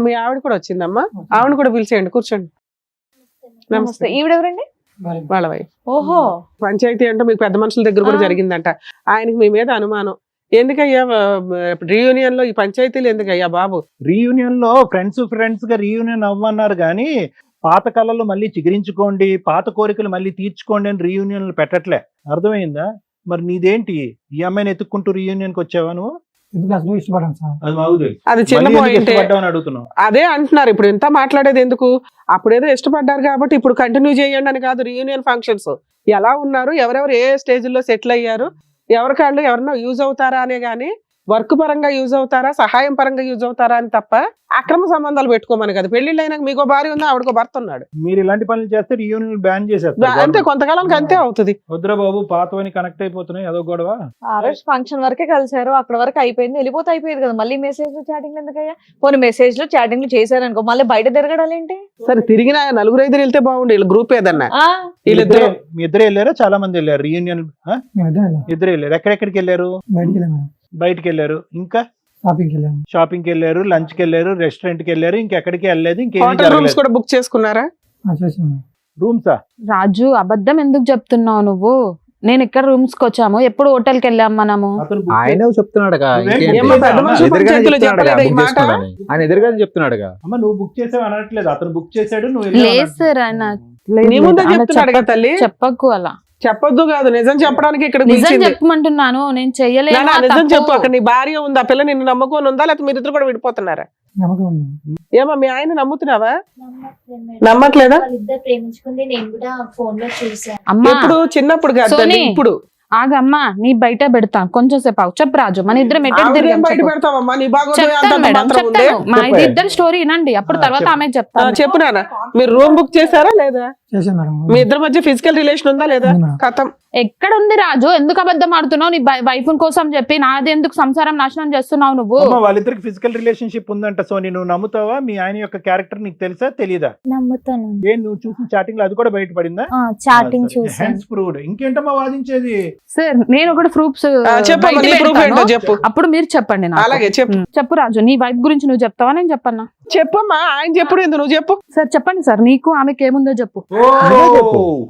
మీ ఆవిడ కూడా వచ్చిందమ్మా, ఆవిడ కూడా పిలిచేయండి, కూర్చోండి. నమస్తే. నమస్తే. ఈవిడెవరండి? వాళ్ళ వైఫ్. ఓహో, పంచాయతీ అంటే మీకు పెద్ద మనుషుల దగ్గర కూడా ఆ. జరిగిందంట. ఆయనకి మీ మీద అనుమానం. ఎందుకయ్యా రీయూనియన్ లో ఈ పంచాయతీలు ఎందుకయ్యా బాబు? రీయూనియన్ లో ఫ్రెండ్స్ గా రీయూనియన్ అవ్వన్నారు కానీ పాత కళలు మళ్ళీ చిగురించుకోండి, పాత కోరికలు మళ్ళీ తీర్చుకోండి అని రీయూనియన్లు పెట్టట్లే. అర్థమైందా? మరి నీదేంటి, ఈ అమ్మాయిని ఎత్తుక్కుంటూ రీయూనియన్ కి వచ్చావా నువ్వు? అది మాకు తెలుసు. అది చిన్న మళ్ళీ ఎందుకు పాయింట్. ఇష్టపడ్డావని అడుగుతున్నావు. అదే అంటున్నారు, ఇప్పుడు ఇంత మాట్లాడేది ఎందుకు? అప్పుడేదో ఇష్టపడ్డారు కాబట్టి ఇప్పుడు కంటిన్యూ చేయండి అని కాదు. రీయూనియన్ ఫంక్షన్స్ ఎలా ఉన్నారు, ఎవరెవరు ఏ స్టేజ్ లో సెటిల్ అయ్యారు, ఎవరికాళ్ళు ఎవరన్నా యూజ్ అవుతారా అనే గానీ, వర్క్ పరంగా యూజ్ అవుతారా, సహాయం పరంగా యూజ్ అవుతారా అని తప్ప అక్రమ సంబంధాలు పెట్టుకోమని కదా. పెళ్లిళ్ళు అయినాక మీకో భార్య ఉంది, ఆవిడకో భర్త ఉన్నాడు. మీరు ఇలాంటి పనులు చేస్తే రీయూనియన్ బ్యాన్ చేసేస్తారు. అంతే, కొంతకాలానికి అంతే అవుతుంది. వద్దురా బాబు, పాతవని కనెక్ట్ అయిపోతున్నాయి, అదో గొడవ. ఆ రోజు ఫంక్షన్ వరకే కలిసారు, అక్కడ వరకు అయిపోయింది, వెళ్ళిపోతే అయిపోయేది కదా. మళ్ళీ మెసేజ్ చాటింగ్ ఎందుకయ్యా? పోనీ మెసేజ్ లో చాటింగ్ చేశారు అనుకో, మళ్ళీ బయట తిరగడాలు ఏంటి? సరే తిరిగిన 4-5 వెళ్తే బాగుండు, వీళ్ళ గ్రూప్ ఏదన్నా. ఆ, వీళ్ళిద్దరు మీ ఇద్దరు వెళ్ళారా? చాలా మంది వెళ్ళారు రీయూనియన్. ఇద్దరు వెళ్ళారు. ఎక్కడెక్కడికి వెళ్ళారు? బయటికి వెళ్ళారు. ఇంకా షాపింగ్ కి వెళ్ళారు, లంచ్ కి వెళ్ళారు, రెస్టారెంట్ కి వెళ్ళారు, ఇంకెక్కడికి వెళ్ళలేదు. ఇంకేం హోటల్ రూమ్స్ జరగలేదు. కూడా బుక్ చేసుకున్నారా? రూమ్సా? రాజు, అబద్ధం ఎందుకు చెప్తున్నావు నువ్వు? నేను ఇక్కడ రూమ్స్ కి వచ్చాము, ఎప్పుడు హోటల్ కి వెళ్ళాం మనము. అతను book ఆయన చెప్తున్నాడుగా, నువ్వేం ఇంకేంటి? ఏమ్మా పెద్ద మనుషుల ఎదురుగానే పంచాయతీలో చెప్తున్నాడుగా, చెప్పలేదా ఈ book మాట? చేసుకోమని. ఆయన ఎదురుగానే చెప్తున్నాడుగా. అమ్మ నువ్వు బుక్ చేసావు అనట్లేదు, అతను బుక్ చేశాడు, నువ్వు వెళ్ళావు లేదు అన్నట్టు. సార్, ఆయన నీ ముందే చెప్తున్నాడు కదా తల్లి. చెప్పకు అలా. చెప్పొద్దు కాదు, నిజం చెప్పడానికి ఇక్కడ నిజం పిలిచింది. చెప్పమంటున్నాను, నేను చెయ్యలేదు. నాన్న, నిజం చెప్పు. అక్కడ నీ భార్య ఉందా, పిల్ల నిన్ను నమ్ముకొని ఉందా, లేకపోతే మీరిద్దరు కూడా విడిపోతున్నారా? ఏమా మీ ఆయన నమ్ముతున్నావా? నమ్మట్లేదా? వాళ్ళిద్దరు ప్రేమించుకుంది నేను కూడా ఫోన్ లో చూసాను. అమ్మా ఎప్పుడు? చిన్నప్పుడు కాదు తల్లి, సోనీ. ఇప్పుడు. ఆగమ్మా, నీ బయట పెడతాను, కొంచెం సేపు ఆగు. చెప్పు రాజు, మన ఇద్దరం ఎక్కడ ఆవిడేం తిరిగాం బయట చెప్పు. పెడతావమ్మా, నీ బాగోదు చెప్తాను అంతంత మేడం, మాత్రం ఉంది. చెప్తాను. మా ఇది ఇద్దరు స్టోరీ వినండి, అప్పుడు తర్వాత చెప్పు. ఆమె చెప్తాను. చెప్పు నాన్న, మీరు రూమ్ బుక్ చేశారా లేదా? మీ ఇద్దరి మధ్య ఫిజికల్ రిలేషన్ ఉందా లేదా? కథం. ఎక్కడ ఉంది రాజు? ఎందుకు అబద్ధం ఆడుతున్నావు? నీ వైఫ్ కోసం చెప్పి నాది ఎందుకు సంసారం నాశనం చేస్తున్నావు నువ్వు? అమ్మ వాళ్ళిద్దరికి ఫిజికల్ రిలేషన్షిప్ ఉందంట. సో నువ్వు నమ్ముతావా? మీ ఆయన యొక్క క్యారెక్టర్ నీకు తెలుసా తెలీదా? నమ్ముతాను. ఏం నువ్వు చూసిన చాటింగ్ లో అది కూడా బయటపడిందా? చాటింగ్ చూసాను. Hence proved. ఇంకేంటమ్మా వాదించేది? సార్ నేను ఒకటి ప్రూఫ్స్ చెప్పమ్మా, నీ proof ఏంటో చెప్పు. అప్పుడు మీరు చెప్పండి నాకు. అలాగే చెప్పు. చెప్పు రాజు, నీ వైఫ్ గురించి నువ్వు చెప్తావా నేను చెప్పన్నా? చెప్పమ్మా, ఆయన చెప్పుడు ఎందుకు, నువ్వు చెప్పు. సార్ చెప్పండి సార్, నీకు ఆమెకి ఏముందో చెప్పు.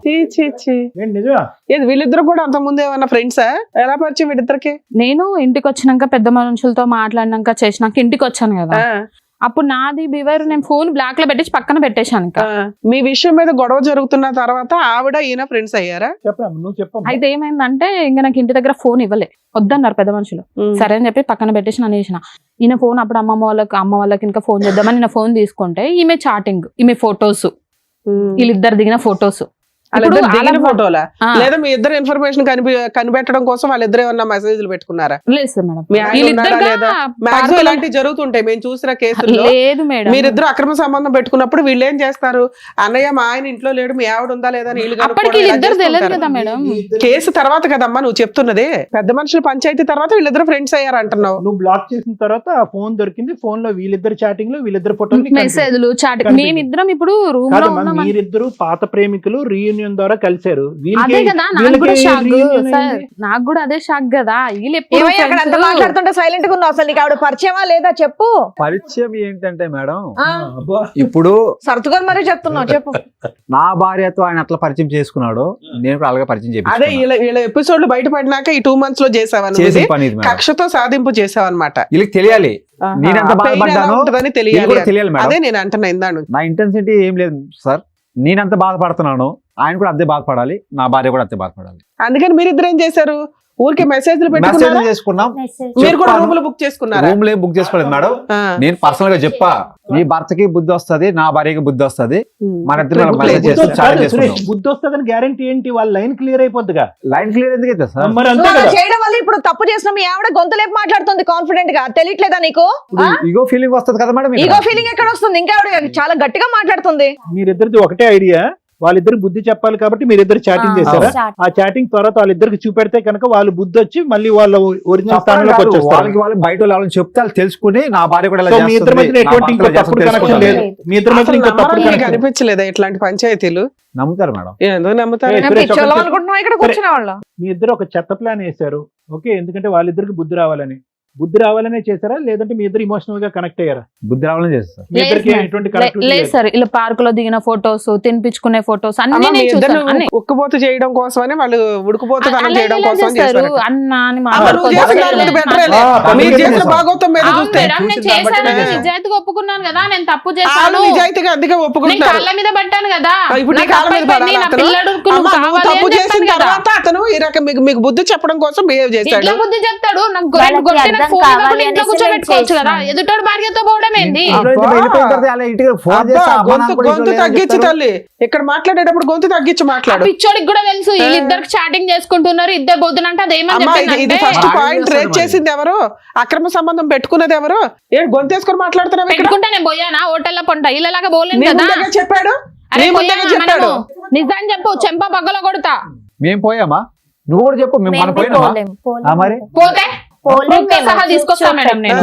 చీ, చీ, చీ. ఏంటి నిజమా? ఏది వీళ్ళిద్దరు కూడా అంత ముందు ఏమన్నా ఫ్రెండ్సా? ఎలా పరిచయం వీళ్ళిద్దరికి? నేను ఇంటికి వచ్చినాక పెద్ద మనుషులతో మాట్లాడినాక చేసినాక ఇంటికి వచ్చాను కదా, అప్పుడు నాది బివైర్ నేను ఫోన్ బ్లాక్ లో పెట్టేసి పక్కన పెట్టేశాను. ఇంకా మీ విషయం మీద గొడవ జరుగుతున్న తర్వాత ఆవిడ ఈయన ఫ్రెండ్స్ అయ్యారా? చెప్పమ్మా, నువ్వు చెప్పమ్మా. అయితే ఏమైందంటే ఇంకా నాకు ఇంటి దగ్గర ఫోన్ ఇవ్వలే, వద్దన్నారు పెద్ద మనుషులు. సరే అని చెప్పి పక్కన పెట్టేసి నన్ను వేసిన. ఈయన ఫోన్ అప్పుడు అమ్మ వాళ్ళకి ఇంకా ఫోన్ చేద్దామని నేను ఫోన్ తీసుకుంటే ఈమె చాటింగ్, ఈమె ఫొటోస్, వీళ్ళిద్దరు దిగిన ఫొటోస్. ఫోటోలా లేదా మీ ఇద్దరు ఇన్ఫర్మేషన్ కనిపెట్టడం కోసం వాళ్ళిద్దరు ఏమన్నా మెసేజ్లు పెట్టుకున్నారా? లేదు సార్ మేడం, మీ ఆయన ఉన్నాడా లేదా? మాక్సిమం ఇలాంటివి జరుగుతుంటాయి మేము చూసిన కేసుల్లో. లేదు మేడం, మీరిద్దరు అక్రమ సంబంధం పెట్టుకున్నప్పుడు వీళ్ళు ఏం చేస్తారు? అన్నయ్య మా ఆయన ఇంట్లో లేడు, మీ ఆవిడ ఉందా లేదా అని వీళ్ళు అప్పటికి వీళ్ళిద్దరు తెలియదు కదా మేడం. కేసు తర్వాత కదమ్మా నువ్వు చెప్తున్నది. పెద్ద మనుషులు పంచాయతీ తర్వాత వీళ్ళిద్దరు ఫ్రెండ్స్ అయ్యారు అంటున్నావు. నువ్వు బ్లాక్ చేసిన తర్వాత ఆ ఫోన్ దొరికింది, ఫోన్ లో వీళ్ళిద్దరు చాటింగ్ లో వీళ్ళిద్దరు ఫోటోలు మెసేజ్లు చాటింగ్. మేమిద్దరం ఇప్పుడు రూమ్ లో ఉన్నాం. మీరిద్దరు పాత ప్రేమికులు రీయూనియన్ రీయూనియన్ ద్వారా కలిశారు. అదే కదా నాకు కూడా షాక్ సార్, నాకు కూడా అదే షాక్ కదా. వీళ్ళు ఎప్పుడు ఏమయ్య అక్కడ అంత మాట్లాడుతుంటే సైలెంట్ గా ఉన్నావు, అసలు నీకు ఆవిడ పరిచయమా లేదా చెప్పు. పరిచయం ఏంటంటే మేడం, ఆ, ఇప్పుడు సర్దుకొని మరీ చెప్తున్నావు, చెప్పు. నా భార్యతో ఆయన అట్లా పరిచయం చేసుకున్నాడు, నేను కూడా అలాగే పరిచయం అదే చేపించుకున్నా. వీళ్ళ ఎపిసోడ్లు బయటపడినాక ఈ 2 months లో చేసావని చేసిన పని ఇది మేడం. కక్షతో సాధింపు చేసావన్నమాట. వీళ్ళకి తెలియాలి నేనెంత బాధపడ్డానో, ఉంటుందని వీళ్ళకి తెలియాలి. కూడా తెలియాలి మేడం. అదే నేను అంటున్నా ఇందాను. నా ఇంటెన్సిటీ ఏం లేదు సార్, నేనెంత బాధపడుతున్నాను ఆయన కూడా అంతే బాధపడాలి, నా భార్య కూడా అంతే బాధపడాలి. అందుకని మీరిద్దరు ఏం చేశారు? ఊరికే మెసేజ్లు మెసేజ్ పెట్టుకున్నారా? చేసుకున్నాం, మీరు కూడా రూములు బుక్ చేసుకున్నారా? రూమ్ లో బుక్ చేసుకోలేదు మేడం. ఆ. నేను పర్సనల్ గా చెప్పా, నీ భర్తకి బుద్ధి వస్తది, నా భార్యకి బుద్ధి వస్తది, మన ఇద్దరు మెసేజ్ బుద్ధి ఛాలెంజ్ సురేష్, చేసుకున్నాం. బుద్ధి వస్తుందని గ్యారంటీ ఏంటి? వాళ్ళ లైన్ క్లియర్ అయిపోద్దిగా. లైన్ క్లియర్ ఎందుకు అయితే సార్? మరి అంతే నువ్వు అలా కదా. చేయడం వల్ల ఇప్పుడు తప్పు చేసిన మీ ఆవిడ గొంతులేపు మాట్లాడుతుంది కాన్ఫిడెంట్ గా, తెలియట్లేదా నీకు? ఈగో ఫీలింగ్ వస్తది కదా మేడం. ఈగో ఫీలింగ్ ఎక్కడ వస్తుంది? ఇంకా ఆవిడ చాలా గట్టిగా మాట్లాడుతుంది. మీరిద్దరిది ఒకటే ఐడియా, వాళ్ళిద్దరు బుద్ధి చెప్పాలి కాబట్టి మీరిద్దరు చాటింగ్ చేశారా? ఆ చాటింగ్ తర్వాత వాళ్ళిద్దరికి చూపెడితే కనుక వాళ్ళు బుద్ధి వచ్చి మళ్ళీ వాళ్ళ ఒరిజినల్ స్థానంలోకి వచ్చేస్తారు. వాళ్ళకి వాళ్ళు బయట వాళ్ళని చెప్తే వాళ్ళు తెలుసుకుని నా భార్య కూడా ఇలా సో మీ ఇద్దరి చేస్తుంది, మధ్యన నా ఎటువంటి భర్త ఇంకో ఇలా తప్పుడు చేస్తుంది కనెక్షన్ లేదు. తెలుసుకుంటారు. మీ ఇద్దరి మధ్యన ఇంకో తప్పుడు నమ్మడానికి కనెక్షన్ అనిపించలేదా ఇట్లాంటి పంచాయతీలు? నమ్ముతారు మేడం. ఎందుకు నమ్ముతారు? ఏ, సురేష్, పిచ్చోళ్ళం ఒకటి- అనుకుంటున్నావు ఇక్కడ కూర్చున్న వాళ్ళ. మీ ఇద్దరు ఒక చెత్త ప్లాన్ వేశారు, ఓకే? ఎందుకంటే వాళ్ళిద్దరికి బుద్ధి రావాలని. బుద్ధి రావాలనే చేశారా, లేదంటే మీ ఇద్దరు ఇమోషనల్ గా కనెక్ట్ అయ్యారా? బుద్ధి రావాలని చేస్తారు. మీ ఇద్దరికి ఎటువంటి కనెక్ట్ లేదు సార్, ఇలా పార్క్ లో దిగిన ఫొటోస్, తినిపించుకునే ఫొటోస్ అమ్మ, అన్ని మీ నేను ఇద్దరు చూసాను. అన్ని ఉక్కుపోతు చేయడం కోసమని వాళ్ళు ఉడుకుపోతు అలా చేయడం ఇలా కోసం చేస్తారు. చేస్తారు. అన్న అని అమ్మ, నువ్వు చేసిన దాని మీద better లే. ఆ, మీరు అందుకే చేసిన చేశాను. భాగవతం మీద అవును చూస్తే మేడం, నేను చూసిన దాన్ని బట్టి చేశాను, నేను నిజాయితీగా ఒప్పుకున్నాను కదా, నేను తప్పు వాళ్ళు చేశాను, నిజాయితీగా అందుకే నేను ఒప్పుకుంటారు. కాళ్ళ మీద పట్టాను కదా, ఇప్పుడు నీ నాకు కాళ్ళ మీద తప్పైపోయింది, పడాలా నా అతను? పిల్లడుకు అమ్మ, నువ్వు నువ్వు కావాలి తప్పు అని చేసిన చెప్పాను కదా. తర్వాత అతను ఈ రకం మీకు బుద్ధి చెప్పడం కోసం బిహేవ్ చేశాడు. ఇట్లా బుద్ధి చెప్తాడు, నాకు వాళ్ళకి గొట్టె అర్థం ఫోన్ కావాలి ఇవ్వకుండా ఇంట్లో అనేసి కూర్చోబెట్టుకోవచ్చు కదా, నేను ఎదుటోడు భార్యతో పోవడం ఏంది? ఇంట్లో నుంచి వెళ్ళిపోయిన తర్వాత అలా ఇంటికి ఫోన్ అబ్బా, చేస్తే అమ్మ నాన్న కూడా గొంతు ఇంట్లో లేరని తగ్గించి చెప్తారు. తల్లి ఇక్కడ మాట్లాడేటప్పుడు గొంతు తగ్గించి ఆ మాట్లాడు. పిచ్చోడికి కూడా తెలుసు వీళ్ళిద్దరు చాటింగ్ చేసుకుంటున్నారు, ఇద్దరు పోతున్నంటే అదేమని అమ్మా, ఇది చెప్పిందంటే ఫస్ట్ బాగా పాయింట్ చేస్తాడు రేట్ మరి. చేసింది ఎవరు? అక్రమ సంబంధం పెట్టుకున్నది ఎవరు? ఏ గొంతేసుకొని మాట్లాడుతున్నావు ఇక్కడ? పెట్టుకుంటే నేను పోయానా హోటల్లో పొంట ఇళ్ళలాగా పోలేను నీ కదా. ముందుగా చెప్పాడు, అరే నీ ముందుగా పోయామా చెప్పాడు. మనము? నిజం చెప్పు, చెంప పగ్గలో కొడతా. మేము పోయామా? నువ్వు కూడా చెప్పు, మేము మనం పోయినామా? మరి? పోతే ప్రూఫ్తో సహా తీసుకొస్తా మేడం నేను.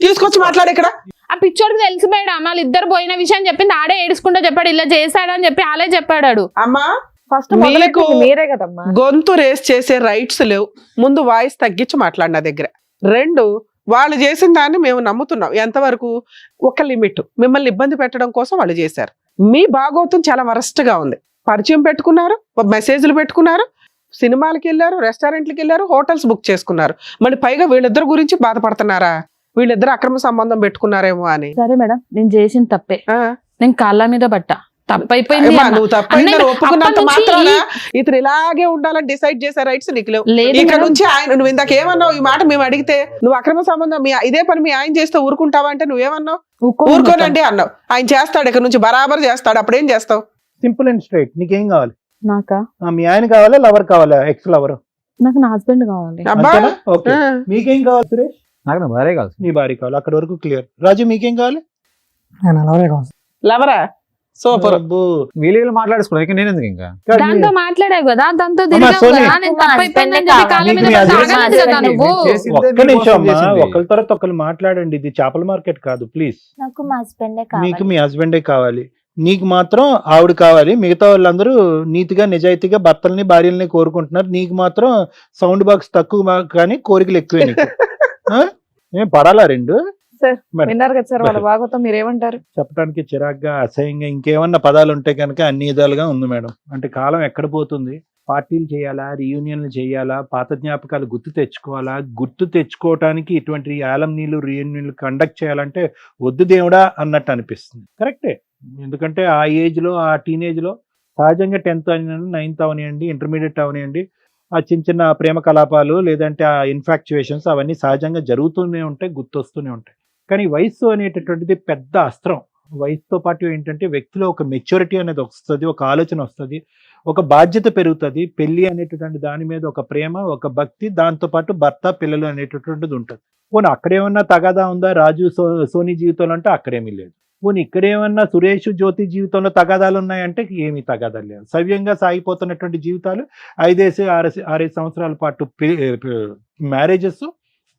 తీసుకొచ్చి మాట్లాడు ఇక్కడ. ఆ పిచ్చోడికి తెలుసు మేడం, వాళ్ళు ఇద్దరు పోయిన విషయం చెప్పింది, ఆడే ఏడుచుకుంటూ చెప్పాడు, ఇలా చేశాడని చెప్పి ఆలే చెప్పాడు. అమ్మా, ఫస్ట్ మీకు మీరే కదమ్మా. గొంతు రేస్ చేసే రైట్స్ లేవు. ముందు వాయిస్ తగ్గించి మాట్లాడు నా దగ్గర. 2, వాళ్ళు చేసిన దాన్ని మేము నమ్ముతున్నాం. ఎంతవరకు? ఒక లిమిట్. మిమ్మల్ని ఇబ్బంది పెట్టడం కోసం వాళ్ళు చేశారు. మీ భాగోతం చాలా వరస్ట్ గా ఉంది. పరిచయం పెట్టుకున్నారు, మెసేజ్లు పెట్టుకున్నారు, సినిమాలకి వెళ్ళారు, రెస్టారెంట్లకి వెళ్ళారు, హోటల్స్ బుక్ చేసుకున్నారు. మళ్ళీ పైగా వీళ్ళిద్దరు గురించి బాధపడుతున్నారా? వీళ్ళిద్దరు అక్రమ సంబంధం పెట్టుకున్నారేమో అని. సరే మేడం, నేను చేసిన తప్పే, ఆ, నేను కాళ్ళ మీద పట్టా, తప్పైపోయింది అమ్మా, అన్న. నువ్వు తప్పైందని అన్నయ్య, ఒప్పుకున్నంత అప్పటి నుంచి మాత్రాన ఇతను ఇలాగే ఉండాలని డిసైడ్ చేసే రైట్స్ నీకు లేవు. లేదు ఇక్కడ మేడం. నుంచి ఆయన, నువ్వు ఇందాక ఏమన్నావు? ఈ మాట మేము అడిగితే నువ్వు అక్రమ సంబంధం ఇదే పని మీ ఆయన చేస్తే ఊరుకుంటావా అంటే నువ్వేమన్నావు? ఊరుకోనండి అన్నావు. ఆయన చేస్తాడు, ఇక్కడ నుంచి బరాబర్ చేస్తాడు. అప్పుడేం చేస్తావు? Simple and straight. నీకేం కావాలి? నాకా? మీ ఆయన కావాలా, లవర్ కావాలా? Ex lover? నాకు నా హస్బెండ్ కావాలి. అబ్బా, ఓకే. ఆ. మీకేం కావాలి సురేష్? నాకు నా భార్య కాదు. నీ భార్య కావాలి, అక్కడ వరకు క్లియర్. రాజు మీకేం కావాలి? లవరా? సూపర్. అబ్బో. వీళ్ళు మాట్లాడేసుకున్నాను, ఇక నేను ఎందుకు ఇంకా? దాంతో మాట్లాడావు కదా, దాంతో అమ్మా, తిరిగావు సోని. కదా, నేను తప్పైపోయిందని మా చెప్పి కాళ్ళ మీద husband పట్టి కావాలి. ఆగలేదు కదా నువ్వు. నేను చేసిందే ఒక్క మీకోసం నిమిషం అమ్మా, చేసింది. ఒకరి తర్వాత ఒకరు మాట్లాడండి. ఇది చేపల మార్కెట్ కాదు, ప్లీజ్. నాకు మా హస్బెండే మీకు కావాలి. మీ హస్బెండే కావాలి, నీకు మాత్రం ఆవిడ కావాలి. మిగతా వాళ్ళందరూ నీతిగా నిజాయితీగా భర్తల్ని భార్యల్ని కోరుకుంటున్నారు. నీకు మాత్రం సౌండ్ బాక్స్ తక్కువ కానీ కోరికలు ఎక్కువే నీకు. ఆ? ఏం పడాలా 2? Sir, madam. విన్నారు కదా సార్ వాళ్ళ భాగవతం, మీరేమంటారు? చెప్పడానికి చిరాగ్గా, అసహ్యంగా, ఇంకేమన్నా పదాలు ఉంటే కనుక అన్ని విధాలుగా ఉంది మేడం. అంటే కాలం ఎక్కడ పోతుంది? పార్టీలు చేయాలా, రీయూనియన్లు చేయాలా, పాత జ్ఞాపకాలు గుర్తు తెచ్చుకోవాలా? గుర్తు తెచ్చుకోవటానికి ఇటువంటి యాలమ్నీలు రీయూనియన్లు కండక్ట్ చేయాలంటే వద్దు దేవుడా అన్నట్టు అనిపిస్తుంది. కరెక్టే. ఎందుకంటే ఆ ఏజ్లో, ఆ టీనేజ్లో సహజంగా 10th అవనివ్వండి, 9th అవనివ్వండి, ఇంటర్మీడియట్ అవనివ్వండి, ఆ చిన్న చిన్న ప్రేమ కలాపాలు లేదంటే ఆ ఇన్ఫాక్చుయేషన్స్ అవన్నీ సహజంగా జరుగుతూనే ఉంటాయి, గుర్తొస్తూనే ఉంటాయి. కానీ వయస్సు అనేటటువంటిది పెద్ద అస్త్రం. వయసుతో పాటు ఏంటంటే వ్యక్తిలో ఒక మెచ్యూరిటీ అనేది వస్తుంది, ఒక ఆలోచన వస్తుంది, ఒక బాధ్యత పెరుగుతుంది. పెళ్లి అనేటటువంటి దాని మీద ఒక ప్రేమ, ఒక భక్తి, దాంతోపాటు భర్త పిల్లలు అనేటటువంటిది ఉంటుంది. పోనీ అక్కడేమన్నా తగాదా ఉందా రాజు సోనీ జీవితంలో అంటే అక్కడేమీ లేదు. పోనీ ఇక్కడేమన్నా సురేష్ జ్యోతి జీవితంలో తగాదాలు ఉన్నాయంటే ఏమీ తగాదాలు లేవు. సవ్యంగా సాగిపోతున్నటువంటి జీవితాలు 5-6 సంవత్సరాల పాటు మ్యారేజెస్,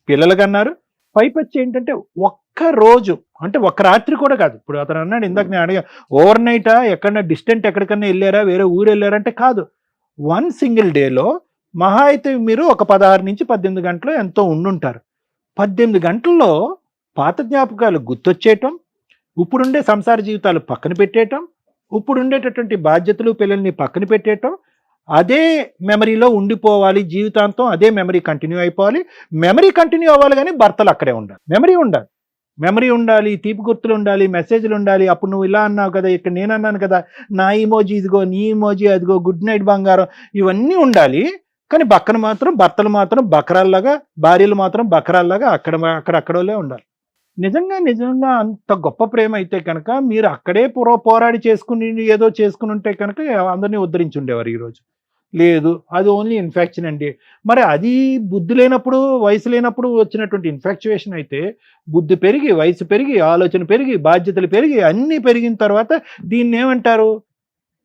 పిల్లలు కన్నారు. పైపచ్చి ఏంటంటే ఒక్క ఒక్క రోజు అంటే ఒక్క రాత్రి కూడా కాదు. ఇప్పుడు అతను అన్నాడు ఇందాక నేను అడిగా, ఓవర్ నైటా ఎక్కడన్నా డిస్టెంట్ ఎక్కడికన్నా వెళ్ళారా, వేరే ఊరు వెళ్ళారంటే కాదు. 1 సింగిల్ డేలో మహా అయితే మీరు ఒక 16 నుంచి 18 గంటలు ఎంతో ఉండుంటారు. 18 గంటల్లో పాత జ్ఞాపకాలు గుర్తొచ్చేయటం, ఇప్పుడుండే సంసార జీవితాలు పక్కన పెట్టేయటం, ఇప్పుడుండేటటువంటి బాధ్యతలు పిల్లల్ని పక్కన పెట్టేయటం, అదే మెమరీలో ఉండిపోవాలి జీవితాంతం, అదే మెమరీ కంటిన్యూ అయిపోవాలి. మెమరీ కంటిన్యూ అవ్వాలి కానీ భర్తలు అక్కడే ఉండాలి. మెమరీ ఉండాలి, తీపి గుర్తులు ఉండాలి, మెసేజ్లు ఉండాలి. అప్పుడు నువ్వు ఇలా అన్నావు కదా, ఇక్కడ నేను అన్నాను కదా, నా ఇమోజీ ఇదిగో, నీ ఇమోజీ అదిగో, గుడ్ నైట్ బంగారం, ఇవన్నీ ఉండాలి. కానీ పక్కన మాత్రం భర్తలు మాత్రం బకరాల్లాగా, భార్యలు మాత్రం బకరాల్లాగా అక్కడోళ్ళే ఉండాలి. నిజంగా అంత గొప్ప ప్రేమ అయితే కనుక మీరు అక్కడే పోరాడి చేసుకుని ఏదో చేసుకుని ఉంటే కనుక అందరినీ ఉద్ధరించి ఉండేవారు. ఈరోజు లేదు, అది ఓన్లీ ఇన్ఫెక్షన్ అండి. మరి అది బుద్ధి లేనప్పుడు, వయసు లేనప్పుడు వచ్చినటువంటి ఇన్ఫెక్చువేషన్ అయితే, బుద్ధి పెరిగి, వయసు పెరిగి, ఆలోచన పెరిగి, బాధ్యతలు పెరిగి, అన్నీ పెరిగిన తర్వాత దీన్ని ఏమంటారు?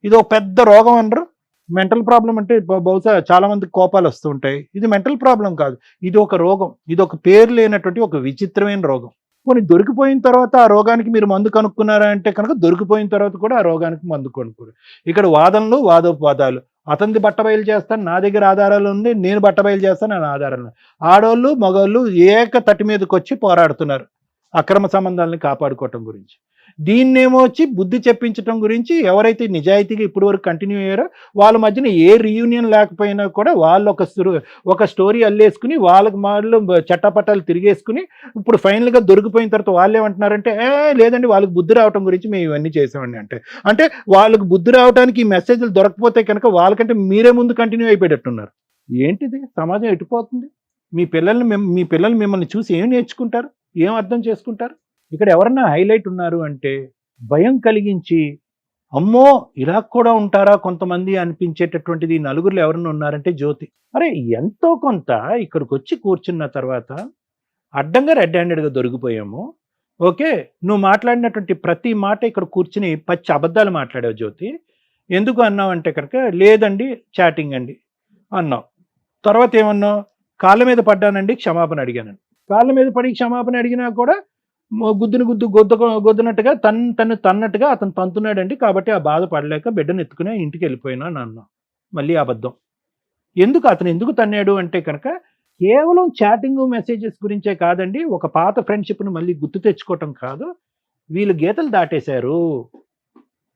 ఇది ఒక పెద్ద రోగం అనరు. మెంటల్ ప్రాబ్లం అంటే బహుశా చాలా మందికి కోపాలు వస్తూ ఉంటాయి. ఇది మెంటల్ ప్రాబ్లం కాదు, ఇది ఒక రోగం. ఇది ఒక పేరు లేనటువంటి ఒక విచిత్రమైన రోగం. కొన్ని దొరికిపోయిన తర్వాత ఆ రోగానికి మీరు మందు కనుక్కున్నారా అంటే కనుక దొరికిపోయిన తర్వాత కూడా ఆ రోగానికి మందు కొనుక్కోరు. ఇక్కడ వాదనలు, వాదోపవాదాలు. అతనిది బట్టబయలు చేస్తాను, నా దగ్గర ఆధారాలు ఉంది, నేను బట్టబయలు చేస్తాను, నా ఆధారాలు. ఆడోళ్ళు మగవాళ్ళు ఏక తట్టి మీదకి వచ్చి పోరాడుతున్నారు అక్రమ సంబంధాలను కాపాడుకోవటం గురించి. దీన్నేమో వచ్చి బుద్ధి చెప్పించడం గురించి ఎవరైతే నిజాయితీగా ఇప్పటి వరకు కంటిన్యూ అయ్యారో వాళ్ళ మధ్యన ఏ రీయూనియన్ లేకపోయినా కూడా వాళ్ళు ఒక స్టోరీ అల్లేసుకుని వాళ్ళకి వాళ్ళు చట్టపట్టాలు తిరిగేసుకుని ఇప్పుడు ఫైనల్గా దొరికిపోయిన తర్వాత వాళ్ళు ఏమంటున్నారంటే, లేదండి వాళ్ళకి బుద్ధి రావటం గురించి మేము ఇవన్నీ చేసామండి. అంటే వాళ్ళకి బుద్ధి రావడానికి ఈ మెసేజ్లు దొరకపోతే కనుక వాళ్ళకంటే మీరే ముందు కంటిన్యూ అయిపోయేటట్టున్నారు. ఏంటిది? సమాజం ఎటుపోతుంది? మీ పిల్లలు మిమ్మల్ని చూసి ఏం నేర్చుకుంటారు, ఏం అర్థం చేసుకుంటారు? ఇక్కడ ఎవరన్నా హైలైట్ ఉన్నారు అంటే భయం కలిగించి, అమ్మో ఇలా కూడా ఉంటారా కొంతమంది అనిపించేటటువంటిది నలుగురిలో ఎవరన్నా ఉన్నారంటే జ్యోతి. అరే ఎంతో కొంత ఇక్కడికి వచ్చి కూర్చున్న తర్వాత అడ్డంగా రెడ్ హ్యాండెడ్గా దొరికిపోయాము. ఓకే, నువ్వు మాట్లాడినటువంటి ప్రతి మాట ఇక్కడ కూర్చుని పచ్చి అబద్ధాలు మాట్లాడావు జ్యోతి. ఎందుకు అన్నావు అంటే కనుక, లేదండి చాటింగ్ అండి అన్నావు. తర్వాత ఏమన్నావు? కాళ్ళ మీద పడ్డానండి, క్షమాపణ అడిగానండి. కాళ్ళ మీద పడి క్షమాపణ అడిగినా కూడా గొద్దునట్టుగా తను తన్నట్టుగా అతను తంతున్నాడండి, కాబట్టి ఆ బాధ పడలేక బిడ్డను ఎత్తుకునే ఇంటికి వెళ్ళిపోయినా అన్నా. మళ్ళీ అబద్ధం. అతను ఎందుకు తన్నాడు అంటే కనుక కేవలం చాటింగ్ మెసేజెస్ గురించే కాదండి, ఒక పాత ఫ్రెండ్షిప్ను మళ్ళీ గుర్తు తెచ్చుకోవటం కాదు, వీళ్ళు గీతలు దాటేశారు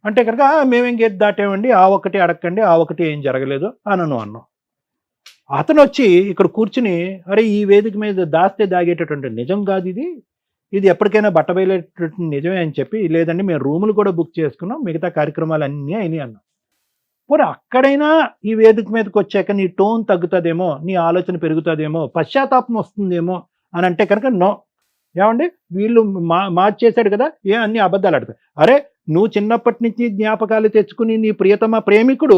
అంటే కనుక మేమేం గీత దాటామండి, ఆ ఒక్కటి అడగండి, ఆ ఒకటి ఏం జరగలేదు అన్నాం. అతను వచ్చి ఇక్కడ కూర్చుని, అరే ఈ వేదిక మీద దాస్తే దాగేటటువంటి నిజం కాదు ఇది ఎప్పటికైనా బట్టబయలేటటువంటి నిజమే అని చెప్పి, లేదండి మేము రూములు కూడా బుక్ చేసుకున్నాం, మిగతా కార్యక్రమాలు అన్నీ అయినాయి అన్నాం. పోనీ అక్కడైనా ఈ వేదిక మీదకి వచ్చాక నీ టోన్ తగ్గుతుందేమో, నీ ఆలోచన పెరుగుతుందేమో, పశ్చాత్తాపం వస్తుందేమో అని అంటే కనుక నో. ఏమండి వీళ్ళు మార్చేశాడు కదా, అన్ని అబద్ధాలు ఆడతాయి. అరే నువ్వు చిన్నప్పటి నుంచి జ్ఞాపకాలు తెచ్చుకుని నీ ప్రియతమ ప్రేమికుడు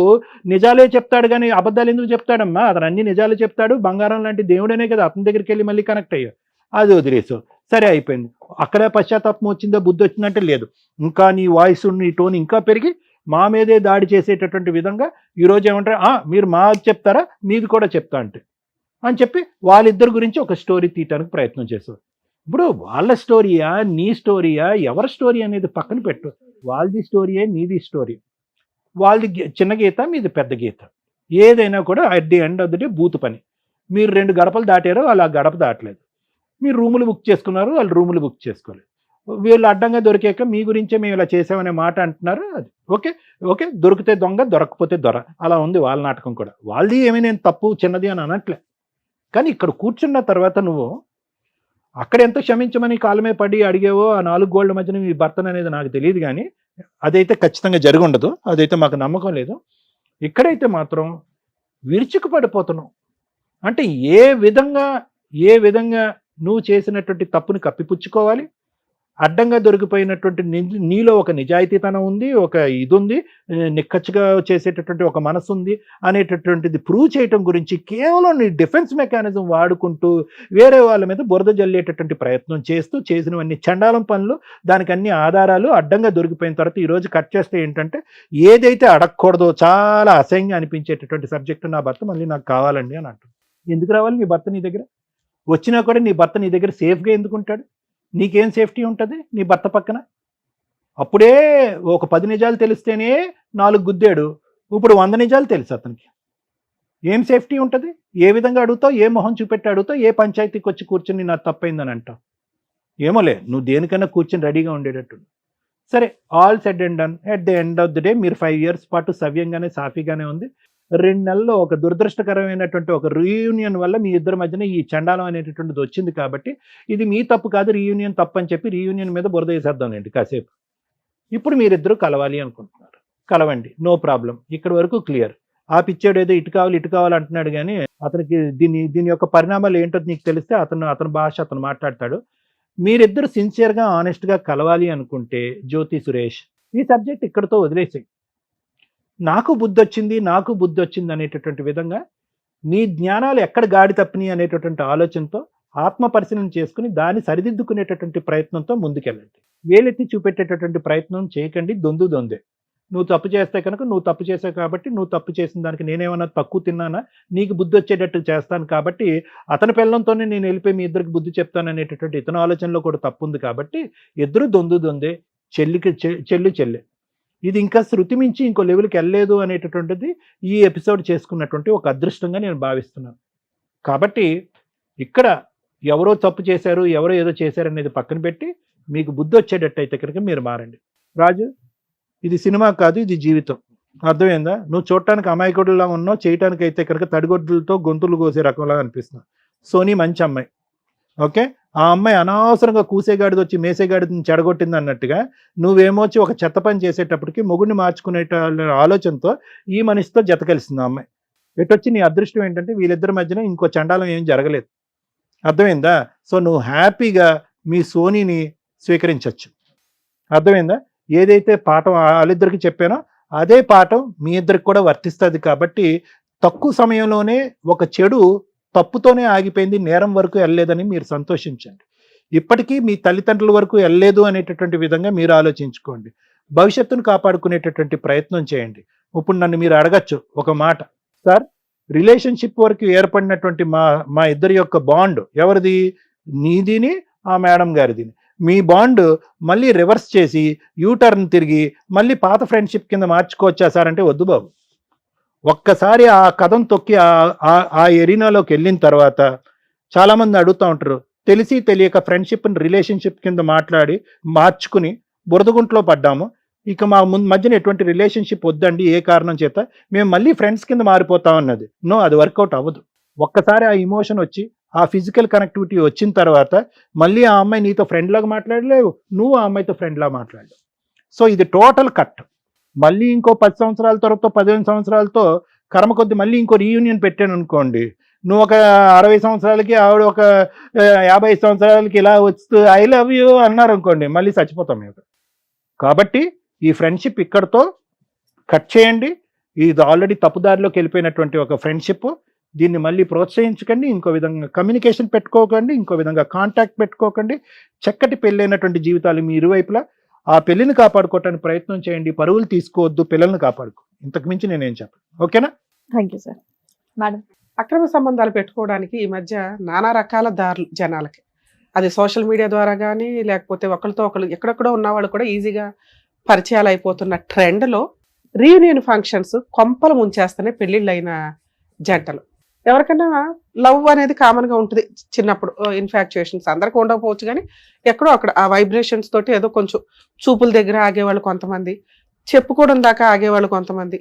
నిజాలే చెప్తాడు కానీ అబద్ధాలు ఎందుకు చెప్తాడమ్మా? అతను అన్ని నిజాలు చెప్తాడు, బంగారం లాంటి దేవుడనే కదా, అతని దగ్గరికి వెళ్ళి మళ్ళీ కనెక్ట్ అయ్యా, అది వదిలేసావు, సరే అయిపోయింది. అక్కడే పశ్చాత్తాపం వచ్చిందో, బుద్ధి వచ్చిందంటే లేదు. ఇంకా నీ వాయిస్ నీ టోన్ ఇంకా పెరిగి మా మీదే దాడి చేసేటటువంటి విధంగా ఈరోజు ఏమంటారు, మీరు మా చెప్తారా, మీది కూడా చెప్తా అని చెప్పి వాళ్ళిద్దరి గురించి ఒక స్టోరీ తీయటానికి ప్రయత్నం చేశారు. ఇప్పుడు వాళ్ళ స్టోరీయా నీ స్టోరీయా ఎవరి స్టోరీ అనేది పక్కన పెట్టు. వాళ్ళది స్టోరీయే, నీది స్టోరీ. వాళ్ళది చిన్న గీత, మీది పెద్ద గీత. ఏదైనా కూడా at the end of the day booth పని. మీరు 2 గడపలు దాటారు, వాళ్ళు ఆ గడప దాటలేదు. మీరు రూములు బుక్ చేసుకున్నారు, వాళ్ళు రూములు బుక్ చేసుకోలేదు. వీళ్ళు అడ్డంగా దొరికాక మీ గురించే మేము ఇలా చేసామనే మాట అంటున్నారు. అది ఓకే దొరికితే దొంగ, దొరకకపోతే దొర, అలా ఉంది వాళ్ళ నాటకం కూడా. వాళ్ళది ఏమీ నేను తప్పు చిన్నది అని అనట్లే. కానీ ఇక్కడ కూర్చున్న తర్వాత నువ్వు అక్కడ ఎంత క్షమించమని కాలమే పడి అడిగేవో ఆ 4 గోళ్ల మధ్యన మీ భర్తను అనేది నాకు తెలియదు, కానీ అదైతే ఖచ్చితంగా జరిగి ఉండదు, అదైతే మాకు నమ్మకం లేదు. ఇక్కడైతే మాత్రం విరుచుకు పడిపోతున్నావు. అంటే ఏ విధంగా నువ్వు చేసినటువంటి తప్పుని కప్పిపుచ్చుకోవాలి, అడ్డంగా దొరికిపోయినటువంటి నీలో ఒక నిజాయితీతనం ఉంది, ఒక ఇది ఉంది, నిక్కచ్చిగా చేసేటటువంటి ఒక మనసు ఉంది అనేటటువంటిది ప్రూవ్ చేయటం గురించి కేవలం నీ డిఫెన్స్ మెకానిజం వాడుకుంటూ వేరే వాళ్ళ మీద బురద జల్లేటటువంటి ప్రయత్నం చేస్తూ చేసినవన్నీ చండాలం పనులు, దానికి అన్ని ఆధారాలు అడ్డంగా దొరికిపోయిన తర్వాత ఈరోజు కట్ చేస్తే ఏంటంటే ఏదైతే అడగకూడదో చాలా అసహ్యంగా అనిపించేటటువంటి సబ్జెక్టు, నా భర్త మళ్ళీ నాకు కావాలండి అని అంటుంది. ఎందుకు రావాలి నీ భర్త నీ దగ్గర? వచ్చినా కూడా నీ భర్త నీ దగ్గర సేఫ్గా ఎందుకుంటాడు? నీకేం సేఫ్టీ ఉంటుంది నీ భర్త పక్కన? అప్పుడే ఒక 10 నిజాలు తెలిస్తేనే 4 గుద్దాడు, ఇప్పుడు 100 నిజాలు తెలుసు అతనికి. ఏం సేఫ్టీ ఉంటుంది? ఏ విధంగా అడుగుతావు? ఏ మొహం చూపెట్టి అడుగుతావు? ఏ పంచాయతీకి వచ్చి కూర్చొని నాకు తప్పైందని అంటావు? ఏమోలే, నువ్వు దేనికైనా కూర్చొని రెడీగా ఉండేటట్టు. సరే, all said and done. At the end of the day మీరు 5 years పాటు సవ్యంగానే సాఫీగానే ఉంది. 2 నెలల్లో ఒక దురదృష్టకరమైనటువంటి ఒక రీయూనియన్ వల్ల మీ ఇద్దరి మధ్యన ఈ చండాలం అనేటటువంటిది వచ్చింది కాబట్టి ఇది మీ తప్పు కాదు, రీయూనియన్ తప్పు అని చెప్పి రీయూనియన్ మీద బురద వేసేద్దాంలేండి కాసేపు. ఇప్పుడు మీరిద్దరూ కలవాలి అనుకుంటున్నారు, కలవండి, నో ప్రాబ్లం. ఇక్కడ వరకు క్లియర్. ఆ పిచ్చాడు ఏదో ఇటు కావాలి అంటున్నాడు, కానీ అతనికి దీని యొక్క పరిణామాలు ఏంటో నీకు తెలిస్తే అతని భాష అతను మాట్లాడతాడు. మీరిద్దరు సిన్సియర్గా ఆనెస్ట్గా కలవాలి అనుకుంటే జ్యోతి సురేష్ ఈ సబ్జెక్ట్ ఇక్కడితో వదిలేసాయి. నాకు బుద్ధి వచ్చింది అనేటటువంటి విధంగా మీ జ్ఞానాలు ఎక్కడ గాడి తప్పినాయి అనేటటువంటి ఆలోచనతో ఆత్మ పరిశీలన చేసుకుని దాన్ని సరిదిద్దుకునేటటువంటి ప్రయత్నంతో ముందుకెళ్ళండి. వేలెత్తి చూపెట్టేటటువంటి ప్రయత్నం చేయకండి. దొందే. నువ్వు తప్పు చేస్తే కనుక నువ్వు తప్పు చేసావు కాబట్టి నువ్వు తప్పు చేసిన దానికి నేనేమన్నా తక్కువ తిన్నానా? నీకు బుద్ధి వచ్చేటట్టు చేస్తాను కాబట్టి అతని పిల్లలతోనే నేను వెళ్ళిపోయి మీ ఇద్దరికి బుద్ధి చెప్తాను అనేటటువంటి ఇతని ఆలోచనలో కూడా తప్పు ఉంది కాబట్టి ఇద్దరు దొందే, చెల్లి. ఇది ఇంకా శృతి మించి ఇంకో లెవెల్కి వెళ్ళలేదు అనేటటువంటిది ఈ ఎపిసోడ్ చేసుకున్నటువంటి ఒక అదృష్టంగా నేను భావిస్తున్నాను. కాబట్టి ఇక్కడ ఎవరో తప్పు చేశారు, ఎవరో ఏదో చేశారు అనేది పక్కన పెట్టి మీకు బుద్ధి వచ్చేటట్టు అయితే కనుక మీరు మారండి. రాజు, ఇది సినిమా కాదు, ఇది జీవితం. అర్థమైందా? నువ్వు చూడటానికి అమాయకుడిలా ఉన్నావు, చేయటానికి అయితే కనుక తడిగొడ్లతో గొంతులు కోసే రకంలా అనిపిస్తున్నావు. సోనీ మంచి అమ్మాయి, ఓకే. ఆ అమ్మాయి అనవసరంగా కూసేగాడిది వచ్చి మేసేగాడిని చెడగొట్టింది అన్నట్టుగా నువ్వేమో వచ్చి ఒక చెత్త పని చేసేటప్పటికి మొగుడిని మార్చుకునే ఆలోచనతో ఈ మనిషితో జత కలిసింది ఆ అమ్మాయి. ఎటొచ్చి నీ అదృష్టం ఏంటంటే వీళ్ళిద్దరి మధ్యన ఇంకో చండాలం ఏం జరగలేదు. అర్థమైందా? సో నువ్వు హ్యాపీగా మీ సోనీని స్వీకరించవచ్చు. అర్థమైందా? ఏదైతే పాఠం వాళ్ళిద్దరికి చెప్పానో అదే పాఠం మీ ఇద్దరికి కూడా వర్తిస్తుంది. కాబట్టి తక్కువ సమయంలోనే ఒక చెడు తప్పుతోనే ఆగిపోయింది, నేరం వరకు వెళ్ళలేదని మీరు సంతోషించండి. ఇప్పటికీ మీ తల్లిదండ్రుల వరకు వెళ్ళలేదు అనేటటువంటి విధంగా మీరు ఆలోచించుకోండి. భవిష్యత్తును కాపాడుకునేటటువంటి ప్రయత్నం చేయండి. ఇప్పుడు నన్ను మీరు అడగచ్చు ఒక మాట, సార్ రిలేషన్షిప్ వరకు ఏర్పడినటువంటి మా ఇద్దరి యొక్క బాండ్ ఎవరిది? నీదిని ఆ మేడం గారిది. మీ బాండ్ మళ్ళీ రివర్స్ చేసి యూటర్న్ తిరిగి మళ్ళీ పాత ఫ్రెండ్షిప్ కింద మార్చుకోవచ్చా సార్ అంటే వద్దు బాబు. ఒక్కసారి ఆ కథం తొక్కి ఆ ఎరీనాలోకి వెళ్ళిన తర్వాత చాలామంది అడుగుతూ ఉంటారు, తెలిసి తెలియక ఫ్రెండ్షిప్ని రిలేషన్షిప్ కింద మార్చుకుని బురదగుంట్లో పడ్డాము, ఇక మా మధ్యన ఎటువంటి రిలేషన్షిప్ వద్దండి ఏ కారణం చేత, మేము మళ్ళీ ఫ్రెండ్స్ కింద మారిపోతాం అన్నది. నో, అది వర్కౌట్ అవ్వదు. ఒక్కసారి ఆ ఇమోషన్ వచ్చి ఆ ఫిజికల్ కనెక్టివిటీ వచ్చిన తర్వాత మళ్ళీ ఆ అమ్మాయి నీతో ఫ్రెండ్ లాగా మాట్లాడలేవు, నువ్వు ఆ అమ్మాయితో ఫ్రెండ్ లాగా మాట్లాడలేవు. సో ఇది టోటల్ కట్. మళ్ళీ ఇంకో 10 సంవత్సరాల తర్వాత 15 సంవత్సరాలతో కర్మ కొద్ది మళ్ళీ ఇంకో రీయూనియన్ పెట్టాను అనుకోండి, నువ్వు ఒక 60 సంవత్సరాలకి ఆవిడ ఒక 50 సంవత్సరాలకి ఇలా వస్తూ ఐ లవ్ యూ అన్నారు అనుకోండి, మళ్ళీ చచ్చిపోతాం మేము. కాబట్టి ఈ ఫ్రెండ్షిప్ ఇక్కడతో కట్ చేయండి. ఇది ఆల్రెడీ తప్పుదారిలోకి వెళ్ళిపోయినటువంటి ఒక ఫ్రెండ్షిప్. దీన్ని మళ్ళీ ప్రోత్సహించకండి, ఇంకో విధంగా కమ్యూనికేషన్ పెట్టుకోకండి, ఇంకో విధంగా కాంటాక్ట్ పెట్టుకోకండి. చక్కటి పెళ్ళైనటువంటి జీవితాలు మీ ఇరువైపులా. ఆ పెళ్ళిని కాపాడుకోవటానికి ప్రయత్నం చేయండి, పరువులు తీసుకోవద్దు, పిల్లల్ని కాపాడుకో. ఇంతకు మించి నేనేం చెప్పను. ఓకేనా? Thank you sir. మేడం, అక్రమ సంబంధాలు పెట్టుకోవడానికి ఈ మధ్య నానా రకాల దారులు జనాలకి, అది సోషల్ మీడియా ద్వారా కానీ లేకపోతే ఒకరితో ఒకరు ఎక్కడెక్కడో ఉన్నవాళ్ళు కూడా ఈజీగా పరిచయాలు అయిపోతున్న ట్రెండ్లో రీయూనియన్ ఫంక్షన్స్ కొంపలు ముంచేస్తేనే పెళ్ళిళ్ళు అయిన జంటలు. ఎవరికైనా లవ్ అనేది కామన్గా ఉంటుంది చిన్నప్పుడు, ఇన్ఫాక్చుయేషన్స్ అందరికీ ఉండకపోవచ్చు, కానీ ఎక్కడో అక్కడ ఆ వైబ్రేషన్స్ తోటి ఏదో కొంచెం చూపుల దగ్గర ఆగేవాళ్ళు కొంతమంది, చెప్పుకోవడం దాకా ఆగేవాళ్ళు కొంతమంది,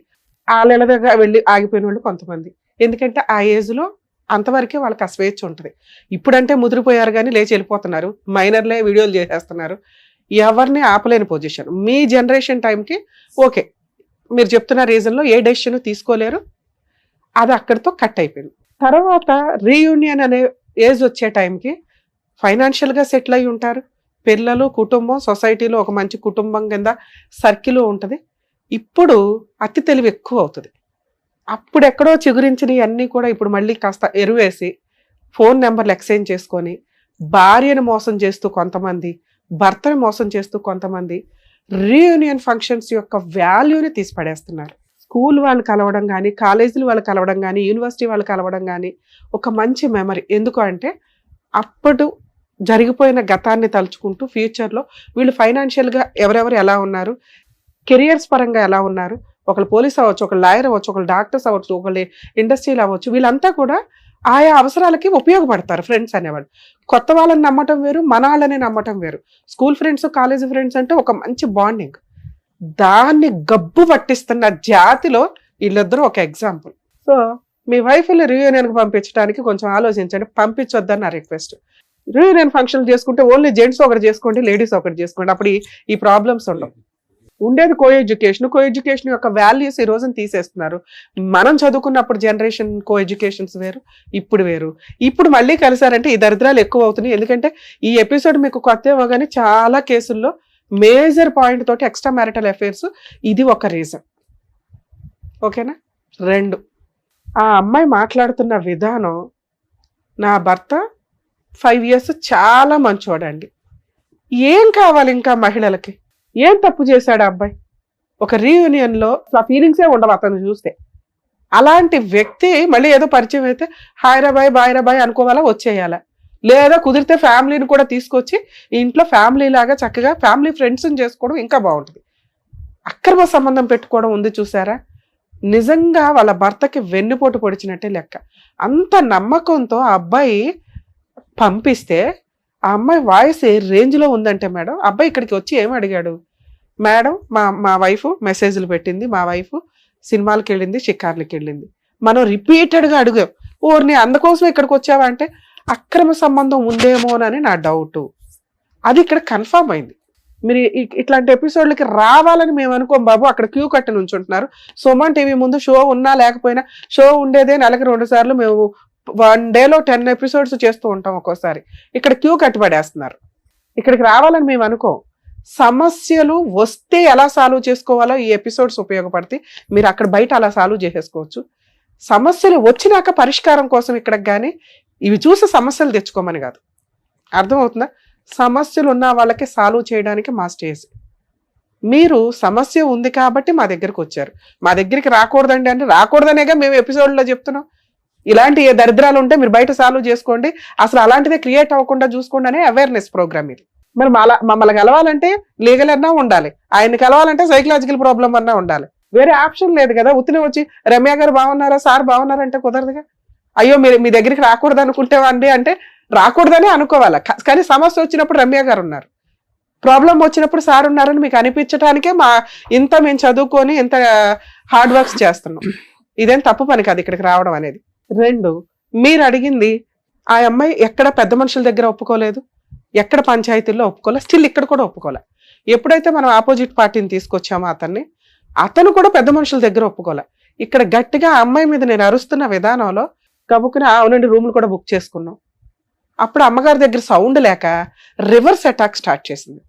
వాళ్ళ దగ్గర వెళ్ళి ఆగిపోయిన వాళ్ళు కొంతమంది. ఎందుకంటే ఆ ఏజ్లో అంతవరకే వాళ్ళకి ఆ స్వేచ్ఛ ఉంటుంది. ఇప్పుడంటే ముదిరిపోయారు కానీ లేచి వెళ్ళిపోతున్నారు, మైనర్లే వీడియోలు చేసేస్తున్నారు, ఎవరిని ఆపలేని పొజిషన్. మీ జనరేషన్ టైంకి ఓకే, మీరు చెప్తున్న రీజన్లో ఏ డెసిషన్ తీసుకోలేరు, అది అక్కడితో కట్ అయిపోయింది. తర్వాత రీయూనియన్ అనే ఏజ్ వచ్చే టైంకి ఫైనాన్షియల్గా సెటిల్ అయి ఉంటారు, పిల్లలు, కుటుంబం, సొసైటీలో ఒక మంచి కుటుంబం కింద సర్కిల్ ఉంటుంది. ఇప్పుడు అతి తెలివి ఎక్కువ అవుతుంది. అప్పుడు ఎక్కడో చిగురించినవి అన్నీ కూడా ఇప్పుడు మళ్ళీ కాస్త ఎరువేసి ఫోన్ నెంబర్లు ఎక్స్చేంజ్ చేసుకొని భార్యను మోసం చేస్తూ కొంతమంది, భర్తను మోసం చేస్తూ కొంతమంది రీయూనియన్ ఫంక్షన్స్ యొక్క వాల్యూని తీసిపడేస్తున్నారు. స్కూల్ వాళ్ళు కలవడం కానీ, కాలేజీలు వాళ్ళు కలవడం కానీ, యూనివర్సిటీ వాళ్ళు కలవడం కానీ ఒక మంచి మెమరీ. ఎందుకు అంటే అప్పుడు జరిగిపోయిన గతాన్ని తలుచుకుంటూ ఫ్యూచర్లో వీళ్ళు ఫైనాన్షియల్గా ఎవరెవరు ఎలా ఉన్నారు, కెరియర్స్ పరంగా ఎలా ఉన్నారు, ఒకళ్ళు పోలీస్ అవ్వచ్చు, ఒకళ్ళు లాయర్ అవ్వచ్చు, ఒకళ్ళు డాక్టర్స్ అవ్వచ్చు, ఒకళ్ళు ఇండస్ట్రీలో అవ్వచ్చు, వీళ్ళంతా కూడా ఆయా అవసరాలకి ఉపయోగపడతారు ఫ్రెండ్స్ అనేవాళ్ళు. కొత్త వాళ్ళని నమ్మటం వేరు, మన వాళ్ళని నమ్మటం వేరు. స్కూల్ ఫ్రెండ్స్, కాలేజీ ఫ్రెండ్స్ అంటే ఒక మంచి బాండింగ్. దాన్ని గబ్బు పట్టిస్తున్న జాతిలో వీళ్ళిద్దరూ ఒక ఎగ్జాంపుల్. సో మీ వైఫ్ని రీయూనియన్కి పంపించడానికి కొంచెం ఆలోచించండి, పంపించొద్దని నా రిక్వెస్ట్. రీయూనియన్ ఫంక్షన్లు చేసుకుంటే ఓన్లీ జెంట్స్ ఒకటి చేసుకోండి, లేడీస్ ఒకటి చేసుకోండి, అప్పుడు ఈ ప్రాబ్లమ్స్ ఉండవు. ఉండేది కో ఎడ్యుకేషన్ యొక్క వాల్యూస్ ఈ రోజున తీసేస్తున్నారు. మనం చదువుకున్నప్పుడు జనరేషన్ కో ఎడ్యుకేషన్స్ వేరు, ఇప్పుడు వేరు. ఇప్పుడు మళ్ళీ కలిసారంటే ఈ దరిద్రాలు ఎక్కువ అవుతున్నాయి. ఎందుకంటే ఈ ఎపిసోడ్ మీకు కొత్త ఏమో కానీ చాలా కేసుల్లో మేజర్ పాయింట్ తోటి ఎక్స్ట్రా మ్యారిటల్ అఫైర్స్ ఇది ఒక రీజన్. ఓకేనా? 2, ఆ అమ్మాయి మాట్లాడుతున్న విధానం, నా భర్త 5 years చాలా మంచోడండి, ఏం కావాలి ఇంకా మహిళలకి, ఏం తప్పు చేశాడు ఆ అబ్బాయి? ఒక రీయూనియన్లో ఆ ఫీలింగ్సే ఉండవు అతను చూస్తే. అలాంటి వ్యక్తి మళ్ళీ ఏదో పరిచయం అయితే హాయరాబాయ్ బాయరాబాయ్ అనుకోవాలా, వచ్చేయాలా, లేదా కుదిరితే ఫ్యామిలీని కూడా తీసుకొచ్చి ఇంట్లో ఫ్యామిలీ లాగా చక్కగా ఫ్యామిలీ ఫ్రెండ్స్ని చేసుకోవడం ఇంకా బాగుంటుంది. అక్రమ సంబంధం పెట్టుకోవడం ఉంది చూసారా, నిజంగా వాళ్ళ భర్తకి వెన్నుపోటు పొడిచినట్టే లెక్క. అంత నమ్మకంతో ఆ అబ్బాయి పంపిస్తే ఆ అమ్మాయి వాయిస్ ఏ రేంజ్లో ఉందంటే మేడం, అబ్బాయి ఇక్కడికి వచ్చి ఏం అడిగాడు, మేడం మా వైఫ్ మెసేజ్లు పెట్టింది, మా వైఫ్ సినిమాలకు వెళ్ళింది, షికార్లకి వెళ్ళింది. మనం రిపీటెడ్గా అడిగాం, ఓర్ని అందుకోసం ఇక్కడికి వచ్చావా అంటే అక్రమ సంబంధం ఉందేమోనని నా డౌట్. అది ఇక్కడ కన్ఫర్మ్ అయింది. మీరు ఇట్లాంటి ఎపిసోడ్లకి రావాలని మేము అనుకోం బాబు, అక్కడ క్యూ కట్టి నుంచుంటున్నారు. సుమన్ టీవీ ముందు షో ఉన్నా లేకపోయినా, షో ఉండేదే నెలకి 2 సార్లు, మేము 1 dayలో 10 episodes చేస్తూ ఉంటాం ఒక్కోసారి. ఇక్కడ క్యూ కట్టిపడేస్తున్నారు. ఇక్కడికి రావాలని మేము అనుకోం. సమస్యలు వస్తే ఎలా సాల్వ్ చేసుకోవాలో ఈ ఎపిసోడ్స్ ఉపయోగపడతాయి. మీరు అక్కడ బయట అలా సాల్వ్ చేసేసుకోవచ్చు. సమస్యలు వచ్చినాక పరిష్కారం కోసం ఇక్కడికి కానీ ఇవి చూసి సమస్యలు తెచ్చుకోమని కాదు. అర్థమవుతుందా? సమస్యలు ఉన్న వాళ్ళకి సాల్వ్ చేయడానికి మా స్టేజ్. మీరు సమస్య ఉంది కాబట్టి మా దగ్గరికి వచ్చారు. మా దగ్గరికి రాకూడదండి అంటే రాకూడదనేగా మేము ఎపిసోడ్లో చెప్తున్నాం. ఇలాంటి ఏ దరిద్రాలు ఉంటే మీరు బయట సాల్వ్ చేసుకోండి, అసలు అలాంటిదే క్రియేట్ అవ్వకుండా చూసుకోండి అనే అవేర్నెస్ ప్రోగ్రామ్ ఇది. మరి మమ్మల్ని కలవాలంటే లీగల్ అన్నా ఉండాలి, ఆయన కలవాలంటే సైకలాజికల్ ప్రాబ్లం అన్నా ఉండాలి. వేరే ఆప్షన్ లేదు కదా. ఉత్తినే వచ్చి రమ్య గారు బాగున్నారా, సార్ బాగున్నారంటే కుదరదుగా. అయ్యో మీరు మీ దగ్గరికి రాకూడదు అనుకుంటేవండి అంటే రాకూడదనే అనుకోవాలి. కానీ సమస్య వచ్చినప్పుడు రమ్య గారు ఉన్నారు, ప్రాబ్లం వచ్చినప్పుడు సార్ ఉన్నారని మీకు అనిపించడానికే ఇంత మేము చదువుకొని ఇంత హార్డ్ వర్క్స్ చేస్తున్నాం. ఇదేం తప్పు పని కాదు ఇక్కడికి రావడం అనేది. 2, మీరు అడిగింది ఆ అమ్మాయి ఎక్కడ పెద్ద మనుషుల దగ్గర ఒప్పుకోలేదు, ఎక్కడ పంచాయతీల్లో ఒప్పుకోలే, స్టిల్ ఇక్కడ కూడా ఒప్పుకోలే. ఎప్పుడైతే మనం ఆపోజిట్ పార్టీని తీసుకొచ్చామో అతను కూడా పెద్ద మనుషుల దగ్గర ఒప్పుకోలే. ఇక్కడ గట్టిగా ఆ అమ్మాయి మీద నేను అరుస్తున్న విధానంలో కబుక్కుని అవునండి రూములు కూడా బుక్ చేసుకున్నాం. అప్పుడు అమ్మగారి దగ్గర సౌండ్ లేక రివర్స్ అటాక్ స్టార్ట్ చేసింది.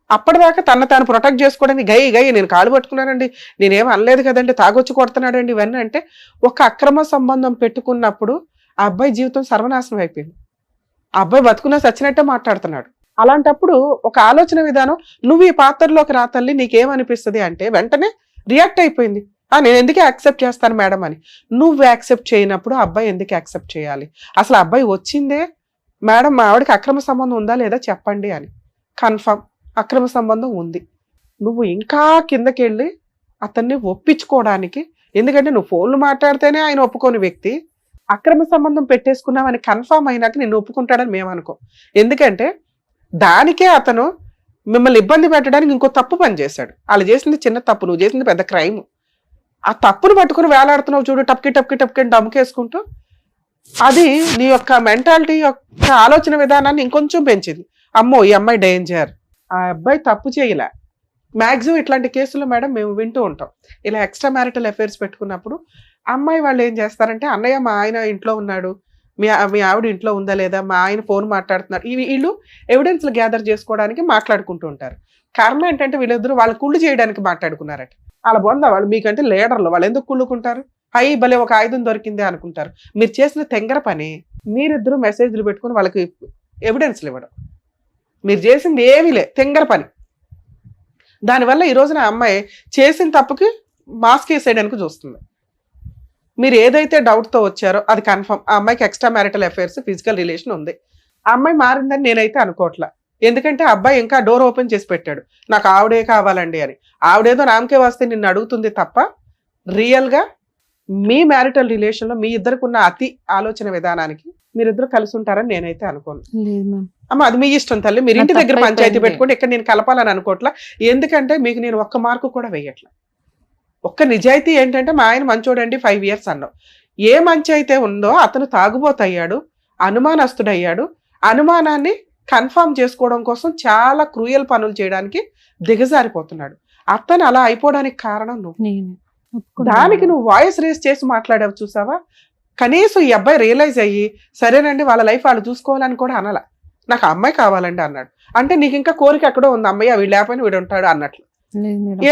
అప్పటిదాకా తాను ప్రొటెక్ట్ చేసుకోవడానికి గై నేను కాళ్ళు పట్టుకున్నానండి, నేనేం అనలేదు కదండి, తాగొచ్చి కొడుతున్నాడండి ఇవన్నీ అంటే, ఒక అక్రమ సంబంధం పెట్టుకున్నప్పుడు ఆ అబ్బాయి జీవితం సర్వనాశనం అయిపోయింది. ఆ అబ్బాయి బతుకున్నా సచ్చినట్టే మాట్లాడుతున్నాడు. అలాంటప్పుడు ఒక ఆలోచన విధానం, నువ్వు ఈ పాత్రలోకి రా తల్లి నీకేమనిపిస్తుంది అంటే వెంటనే రియాక్ట్ అయిపోయింది. నేను ఎందుకు యాక్సెప్ట్ చేస్తాను మేడం అని. నువ్వు యాక్సెప్ట్ చేయనప్పుడు ఆ అబ్బాయి ఎందుకు యాక్సెప్ట్ చేయాలి? అసలు అబ్బాయి వచ్చిందే మేడం మా ఆవిడకి అక్రమ సంబంధం ఉందా లేదా చెప్పండి అని. కన్ఫర్మ్ అక్రమ సంబంధం ఉంది. నువ్వు ఇంకా కిందకి వెళ్ళి అతన్ని ఒప్పించుకోవడానికి, ఎందుకంటే నువ్వు ఫోన్లు మాట్లాడితేనే ఆయన ఒప్పుకోని వ్యక్తి, అక్రమ సంబంధం పెట్టేసుకున్నామని కన్ఫర్మ్ అయినాక నిన్ను ఒప్పుకుంటాడని మేము అనుకో. ఎందుకంటే దానికే అతను మిమ్మల్ని ఇబ్బంది పెట్టడానికి ఇంకో తప్పు పని చేశాడు. వాళ్ళు చేసింది చిన్న తప్పు, నువ్వు చేసింది పెద్ద క్రైమ్. ఆ తప్పును పట్టుకుని వేలాడుతున్నావు చూడు, టప్కి డమ్కేసుకుంటూ. అది నీ యొక్క మెంటాలిటీ యొక్క ఆలోచన విధానాన్ని ఇంకొంచెం పెంచింది. అమ్మో ఈ అమ్మాయి డేంజర్, ఆ అబ్బాయి తప్పు చేయలే. మ్యాక్సిమం ఇట్లాంటి కేసులు మేడం మేము వింటూ ఉంటాం. ఇలా ఎక్స్ట్రా మ్యారిటల్ అఫైర్స్ పెట్టుకున్నప్పుడు అమ్మాయి వాళ్ళు ఏం చేస్తారంటే, అన్నయ్య మా ఆయన ఇంట్లో ఉన్నాడు, మీ ఆవిడ ఇంట్లో ఉందా లేదా, మా ఆయన ఫోన్ మాట్లాడుతున్నారు, వీళ్ళు ఎవిడెన్స్లు గ్యాదర్ చేసుకోవడానికి మాట్లాడుకుంటూ ఉంటారు. కారణం ఏంటంటే వీళ్ళిద్దరూ వాళ్ళ కుళ్ళు చేయడానికి మాట్లాడుకున్నారట. వాళ్ళ బొంద వాళ్ళు మీకంటే లీడర్లు, వాళ్ళు ఎందుకు కుళ్ళుకుంటారు? హై భలే ఒక ఆయుధం దొరికింది అనుకుంటారు. మీరు చేసిన తెంగర పని, మీరిద్దరూ మెసేజ్లు పెట్టుకుని వాళ్ళకి ఎవిడెన్స్లు ఇవ్వడం, మీరు చేసింది ఏమీ లే, తెంగర పని. దానివల్ల ఈ రోజున అమ్మాయి చేసిన తప్పుకి మాస్క్ వేసేయడానికి చూస్తుంది. మీరు ఏదైతే డౌట్తో వచ్చారో అది కన్ఫర్మ్. ఆ అమ్మాయికి extra marital affairs, physical relation ఉంది. ఆ అమ్మాయి మారిందని నేనైతే అనుకోవట్లా. ఎందుకంటే అబ్బాయి ఇంకా డోర్ ఓపెన్ చేసి పెట్టాడు, నాకు ఆవిడే కావాలండి అని. ఆవిడేదో నామకే వస్తే నిన్ను అడుగుతుంది తప్ప రియల్గా మీ మ్యారిటల్ రిలేషన్లో మీ ఇద్దరికి ఉన్న అతి ఆలోచన విధానానికి మీరిద్దరు కలిసి ఉంటారని నేనైతే అనుకోను. అమ్మ అది మీ ఇష్టం తల్లి, మీరు ఇంటి దగ్గర పంచాయతీ పెట్టుకోండి. ఇక్కడ నేను కలపాలని అనుకోవట్లా. ఎందుకంటే మీకు నేను ఒక్క మార్కు కూడా వేయట్లా. ఒక్క నిజాయితీ ఏంటంటే మా ఆయన మంచోడండి 5 years అన్నావు. ఏ మంచి అయితే ఉందో అతను తాగుబోతయ్యాడు, అనుమానస్తుడయ్యాడు. అనుమానాన్ని కన్ఫర్మ్ చేసుకోవడం కోసం చాలా క్రూయల్ పనులు చేయడానికి దిగజారిపోతున్నాడు. అతను అలా అయిపోవడానికి కారణం నువ్వు. దానికి నువ్వు వాయిస్ రేస్ చేసి మాట్లాడావు చూసావా. కనీసం ఈ అబ్బాయి రియలైజ్ అయ్యి సరేనండి వాళ్ళ లైఫ్ వాళ్ళు చూసుకోవాలని కూడా అనలా. నాకు అమ్మాయి కావాలండి అన్నాడు. అంటే నీకు ఇంకా కోరిక ఎక్కడో ఉంది, అమ్మాయి వీడు లేకపోయినా వీడు ఉంటాడు అన్నట్లు.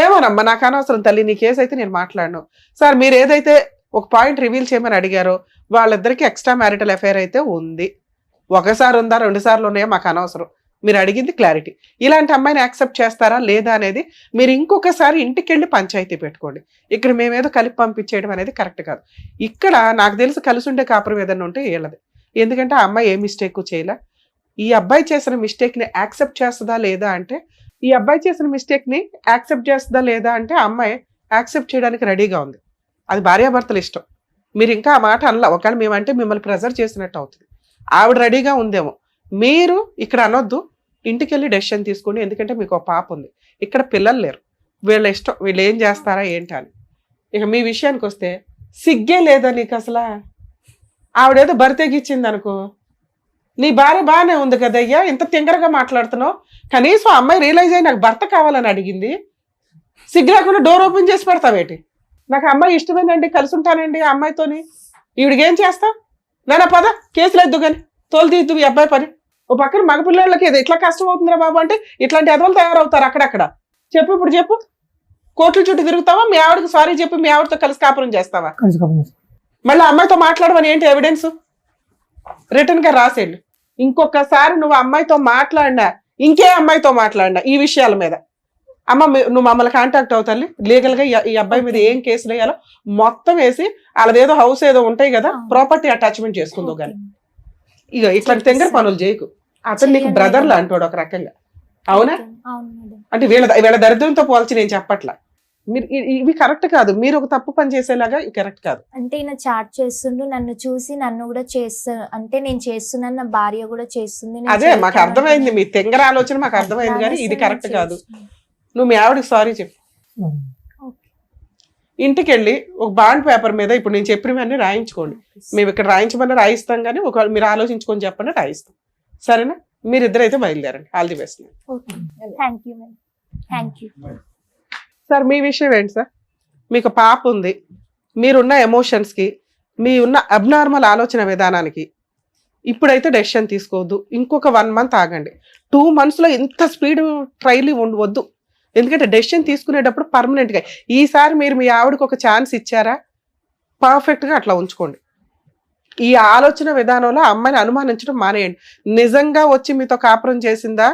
ఏమోనమ్మా నాకు అనవసరం తల్లి, నీ కేసు అయితే నేను మాట్లాడను. సార్ మీరు ఏదైతే ఒక పాయింట్ రివీల్ చేయమని అడిగారో వాళ్ళిద్దరికి ఎక్స్ట్రా మ్యారిటల్ అఫైర్ అయితే ఉంది. ఒకసారి ఉందా 2 సార్లు ఉన్నాయో మాకు అనవసరం. మీరు అడిగింది క్లారిటీ. ఇలాంటి అమ్మాయిని యాక్సెప్ట్ చేస్తారా లేదా అనేది మీరు ఇంకొకసారి ఇంటికి వెళ్ళి పంచాయతీ పెట్టుకోండి. ఇక్కడ మేమేదో కలిపి పంపించేయడం అనేది కరెక్ట్ కాదు. ఇక్కడ నాకు తెలిసి కలిసి ఉండే కాపురం ఏదన్నా ఉంటే వీళ్ళది. ఎందుకంటే ఆ అమ్మాయి ఏ మిస్టేక్ చేయలే. ఈ అబ్బాయి చేసిన మిస్టేక్ని యాక్సెప్ట్ చేస్తుందా లేదా అంటే ఆ అమ్మాయి యాక్సెప్ట్ చేయడానికి రెడీగా ఉంది. అది భార్యాభర్తల ఇష్టం. మీరు ఇంకా ఆ మాట అనలా. ఒకవేళ మేమంటే మిమ్మల్ని ప్రెజర్ చేసినట్టు అవుతుంది. ఆవిడ రెడీగా ఉందేమో. మీరు ఇక్కడ అనొద్దు, ఇంటికి వెళ్ళి డెసిషన్ తీసుకోండి. ఎందుకంటే మీకు ఒక పాప ఉంది, ఇక్కడ పిల్లలు లేరు. వీళ్ళ ఇష్టం, వీళ్ళు ఏం చేస్తారా ఏంటి అని. ఇక మీ విషయానికి వస్తే సిగ్గే లేదా నీకు అసలు? ఆవిడేదో బరితెగిచ్చింది అనుకో, నీ భార్య బాగానే ఉంది కదయ్యా, ఇంత తింగరగా మాట్లాడుతున్నావు. కనీసం అమ్మాయి రియలైజ్ అయ్యి నాకు భర్త కావాలని అడిగింది, సిగ్గు లేకుండా డోర్ ఓపెన్ చేసి పెడతావేటి? నాకు అమ్మాయి ఇష్టమేనండి, కలిసి ఉంటానండి ఆ అమ్మాయితోని. ఈవిడికి ఏం చేస్తావు? నాన్న పద కేసులు ఎద్దు కానీ తోలుతీద్దు ఈ అబ్బాయి పని. ఓ పక్కన మగపిల్లలకి ఇది ఎట్లా కష్టం అవుతుందిరా బాబు అంటే ఇట్లాంటి ఎదవలు తయారవుతారు అక్కడక్కడ. చెప్పు, ఇప్పుడు చెప్పు. కోర్టుల చుట్టూ తిరుగుతావా? మీ ఆవిడకి సారీ చెప్పి మీ ఆవిడతో కలిసి కాపురం చేస్తావా? మళ్ళీ అమ్మాయితో మాట్లాడమని ఏంటి ఎవిడెన్స్? రిటర్న్ గా రాసేళ్ళు. ఇంకొకసారి నువ్వు అమ్మాయితో మాట్లాడినా, ఇంకే అమ్మాయితో మాట్లాడినా ఈ విషయాల మీద, అమ్మ నువ్వు మమ్మల్ని కాంటాక్ట్ అవుతాలి. లీగల్ గా ఈ అబ్బాయి మీద ఏం కేసులు వేయాలో మొత్తం వేసి వాళ్ళదేదో హౌస్ ఏదో ఉంటాయి కదా, ప్రాపర్టీ అటాచ్మెంట్ చేసుకుందో కానీ. ఇక ఇట్లాంటి తెంగర పనులు చేయకు. అతను నీకు బ్రదర్లా అంటాడు ఒక రకంగా. అవునా? అంటే వీళ్ళ దరిద్రంతో పోల్చి నేను చెప్పట్లా. మీరు ఇవి కరెక్ట్ కాదు. మీరు ఒక తప్పు పని చేసేలాగా కరెక్ట్ కాదు. అంటే ఈయన చాట్ చేస్తుండు, నన్ను చూసి నన్ను కూడా చేస్తా, అంటే నేను చేస్తున్నాను, నా భార్య కూడా చేస్తుంది. అదే మాకు అర్థమైంది, మీ తెంగర ఆలోచన మాకు అర్థమైంది, కానీ ఇది కరెక్ట్ కాదు. నువ్వు మీ ఆవిడకి సారీ చెప్పు. ఇంటికి వెళ్ళి ఒక బాండ్ పేపర్ మీద ఇప్పుడు నేను చెప్పినవన్నీ రాయించుకోండి. మేము ఇక్కడ రాయించమని రాయిస్తాం, కానీ ఒకవేళ మీరు ఆలోచించుకొని చెప్పండి రాయిస్తాం. సరేనా? మీరిద్దరైతే బయలుదేరండి. All the best. సార్ మీ విషయం ఏంటి సార్? మీకు పాప ఉంది, మీరున్న ఎమోషన్స్కి, మీ ఉన్న అబ్నార్మల్ ఆలోచన విధానానికి ఇప్పుడైతే డెసిషన్ తీసుకోవద్దు. ఇంకొక 1 month ఆగండి. 2 monthsలో ఇంత స్పీడ్ ట్రైల్ వద్దు. ఎందుకంటే డెసిషన్ తీసుకునేటప్పుడు పర్మనెంట్గా ఈసారి మీరు మీ ఆవిడకి ఒక ఛాన్స్ ఇచ్చారా, పర్ఫెక్ట్గా అట్లా ఉంచుకోండి. ఈ ఆలోచన విధానంలో అమ్మాయిని అనుమానించడం మానేయండి. నిజంగా వచ్చి మీతో కాపురం చేసిందా,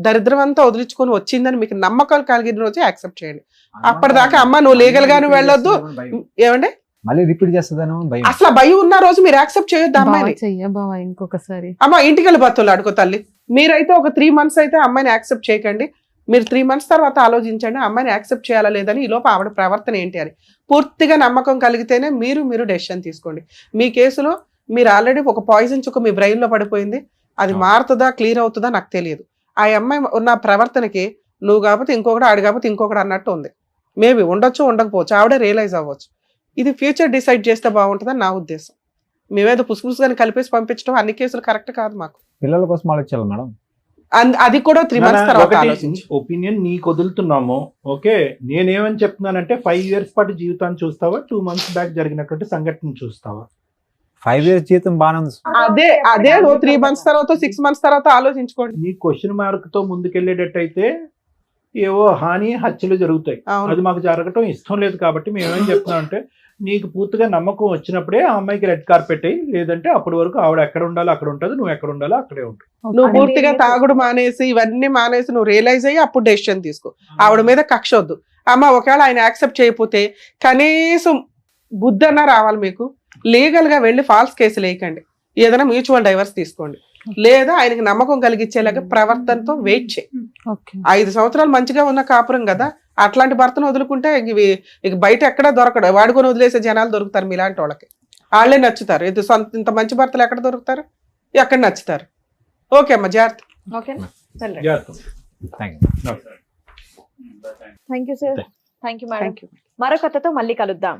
దరిద్రం అంతా వదిలించుకొని వచ్చిందని మీకు నమ్మకాలు కలిగిన రోజే యాక్సెప్ట్ చేయండి. అప్పటిదాకా అమ్మ నువ్వు లీగల్ గాను వెళ్ళొద్దు. ఏమండి మళ్ళీ రిపీట్ చేస్తుందని అసలు భయం ఉన్న రోజు మీరు యాక్సెప్ట్ చేయొద్దు అమ్మాయిని. ఇంకొకసారి అమ్మ ఇంటికి వెళ్ళి బతులు అడుకో తల్లి. మీరైతే ఒక 3 months అయితే అమ్మాయిని యాక్సెప్ట్ చేయకండి. మీరు 3 months తర్వాత ఆలోచించండి అమ్మాయిని యాక్సెప్ట్ చేయాలా లేదని. ఈలోపు ఆవిడ ప్రవర్తన ఏంటి అని పూర్తిగా నమ్మకం కలిగితేనే మీరు డెసిషన్ తీసుకోండి. మీ కేసులో మీరు ఆల్రెడీ ఒక పాయిజన్ చుక్క మీ బ్రెయిన్లో పడిపోయింది. అది మారుతుందా క్లియర్ అవుతుందా నాకు తెలియదు. ఆ అమ్మాయి ఉన్న ప్రవర్తనకి నువ్వు కాకపోతే ఇంకొకటి, ఆడు కాకపోతే ఇంకొకటి అన్నట్టు ఉంది. మేబీ ఉండొచ్చు, ఉండకపోవచ్చు, ఆవిడే రియలైజ్ అవ్వచ్చు. ఇది ఫ్యూచర్ డిసైడ్ చేస్తే బాగుంటుందని నా ఉద్దేశం. మేమేదో పుసుపుసుగాని కలిపేసి పంపించడం అన్ని కేసులు కరెక్ట్ కాదు. మాకు పిల్లల కోసం ఆలోచించాలి మేడం. అది కూడా 3 months తర్వాత ఒపీనియన్ నీకు వదులుతున్నాము. ఓకే, నేనేమని చెప్తున్నానంటే 5 years పాటు జీవితాన్ని చూస్తావా, 2 months బ్యాక్ జరిగినటువంటి సంఘటన చూస్తావా? 5 years జీవితం బాగానే ఉంది. అదే 3 months తర్వాత 6 months తర్వాత ఆలోచించుకోండి. నీ క్వశ్చన్ మార్క్ తో ముందుకెళ్ళేటట్టయితే ఏవో హాని హత్యలు జరుగుతాయి. అది మాకు జరగటం ఇష్టం లేదు. కాబట్టి మేమేం చెప్తున్నాం అంటే నీకు పూర్తిగా నమ్మకం వచ్చినప్పుడే ఆ అమ్మాయికి రెడ్ కార్పెట్ అయ్యి, లేదంటే అప్పటి వరకు ఆవిడ ఎక్కడ ఉండాలో అక్కడ ఉంటుంది, నువ్వు ఎక్కడ ఉండాలో అక్కడే ఉంటుంది. నువ్వు పూర్తిగా తాగుడు మానేసి ఇవన్నీ మానేసి నువ్వు రియలైజ్ అయ్యి అప్పుడు డెసిషన్ తీసుకో. ఆవిడ మీద కక్ష వద్దు. అమ్మ ఒకవేళ ఆయన యాక్సెప్ట్ చేయకపోతే కనీసం బుద్ధి అన్నా రావాలి మీకు. లీగల్ గా వెళ్ళి ఫాల్స్ కేసులు వేయకండి. ఏదైనా మ్యూచువల్ డైవర్స్ తీసుకోండి. లేదా ఆయనకి నమ్మకం కలిగించేలాగా ప్రవర్తనతో వెయిట్ చేయి. ఓకే 5 సంవత్సరాలు మంచిగా ఉన్న కాపురం కదా, అట్లాంటి భర్తను వదులుకుంటే ఇక బయట ఎక్కడా దొరకడు. వాడుకొని వదిలేసే జనాలు దొరుకుతారు మీలాంటి వాళ్ళకి. వాళ్ళే నచ్చుతారు. ఇంత మంచి భర్తలు ఎక్కడ దొరుకుతారు, ఎక్కడ నచ్చుతారు. ఓకే అమ్మా, జాగ్రత్త. ఓకేనా, వెళ్ళండి. Thank you. Thank you sir. Thank you madam. Thank you. మరో కథతో మళ్ళీ కలుద్దాం.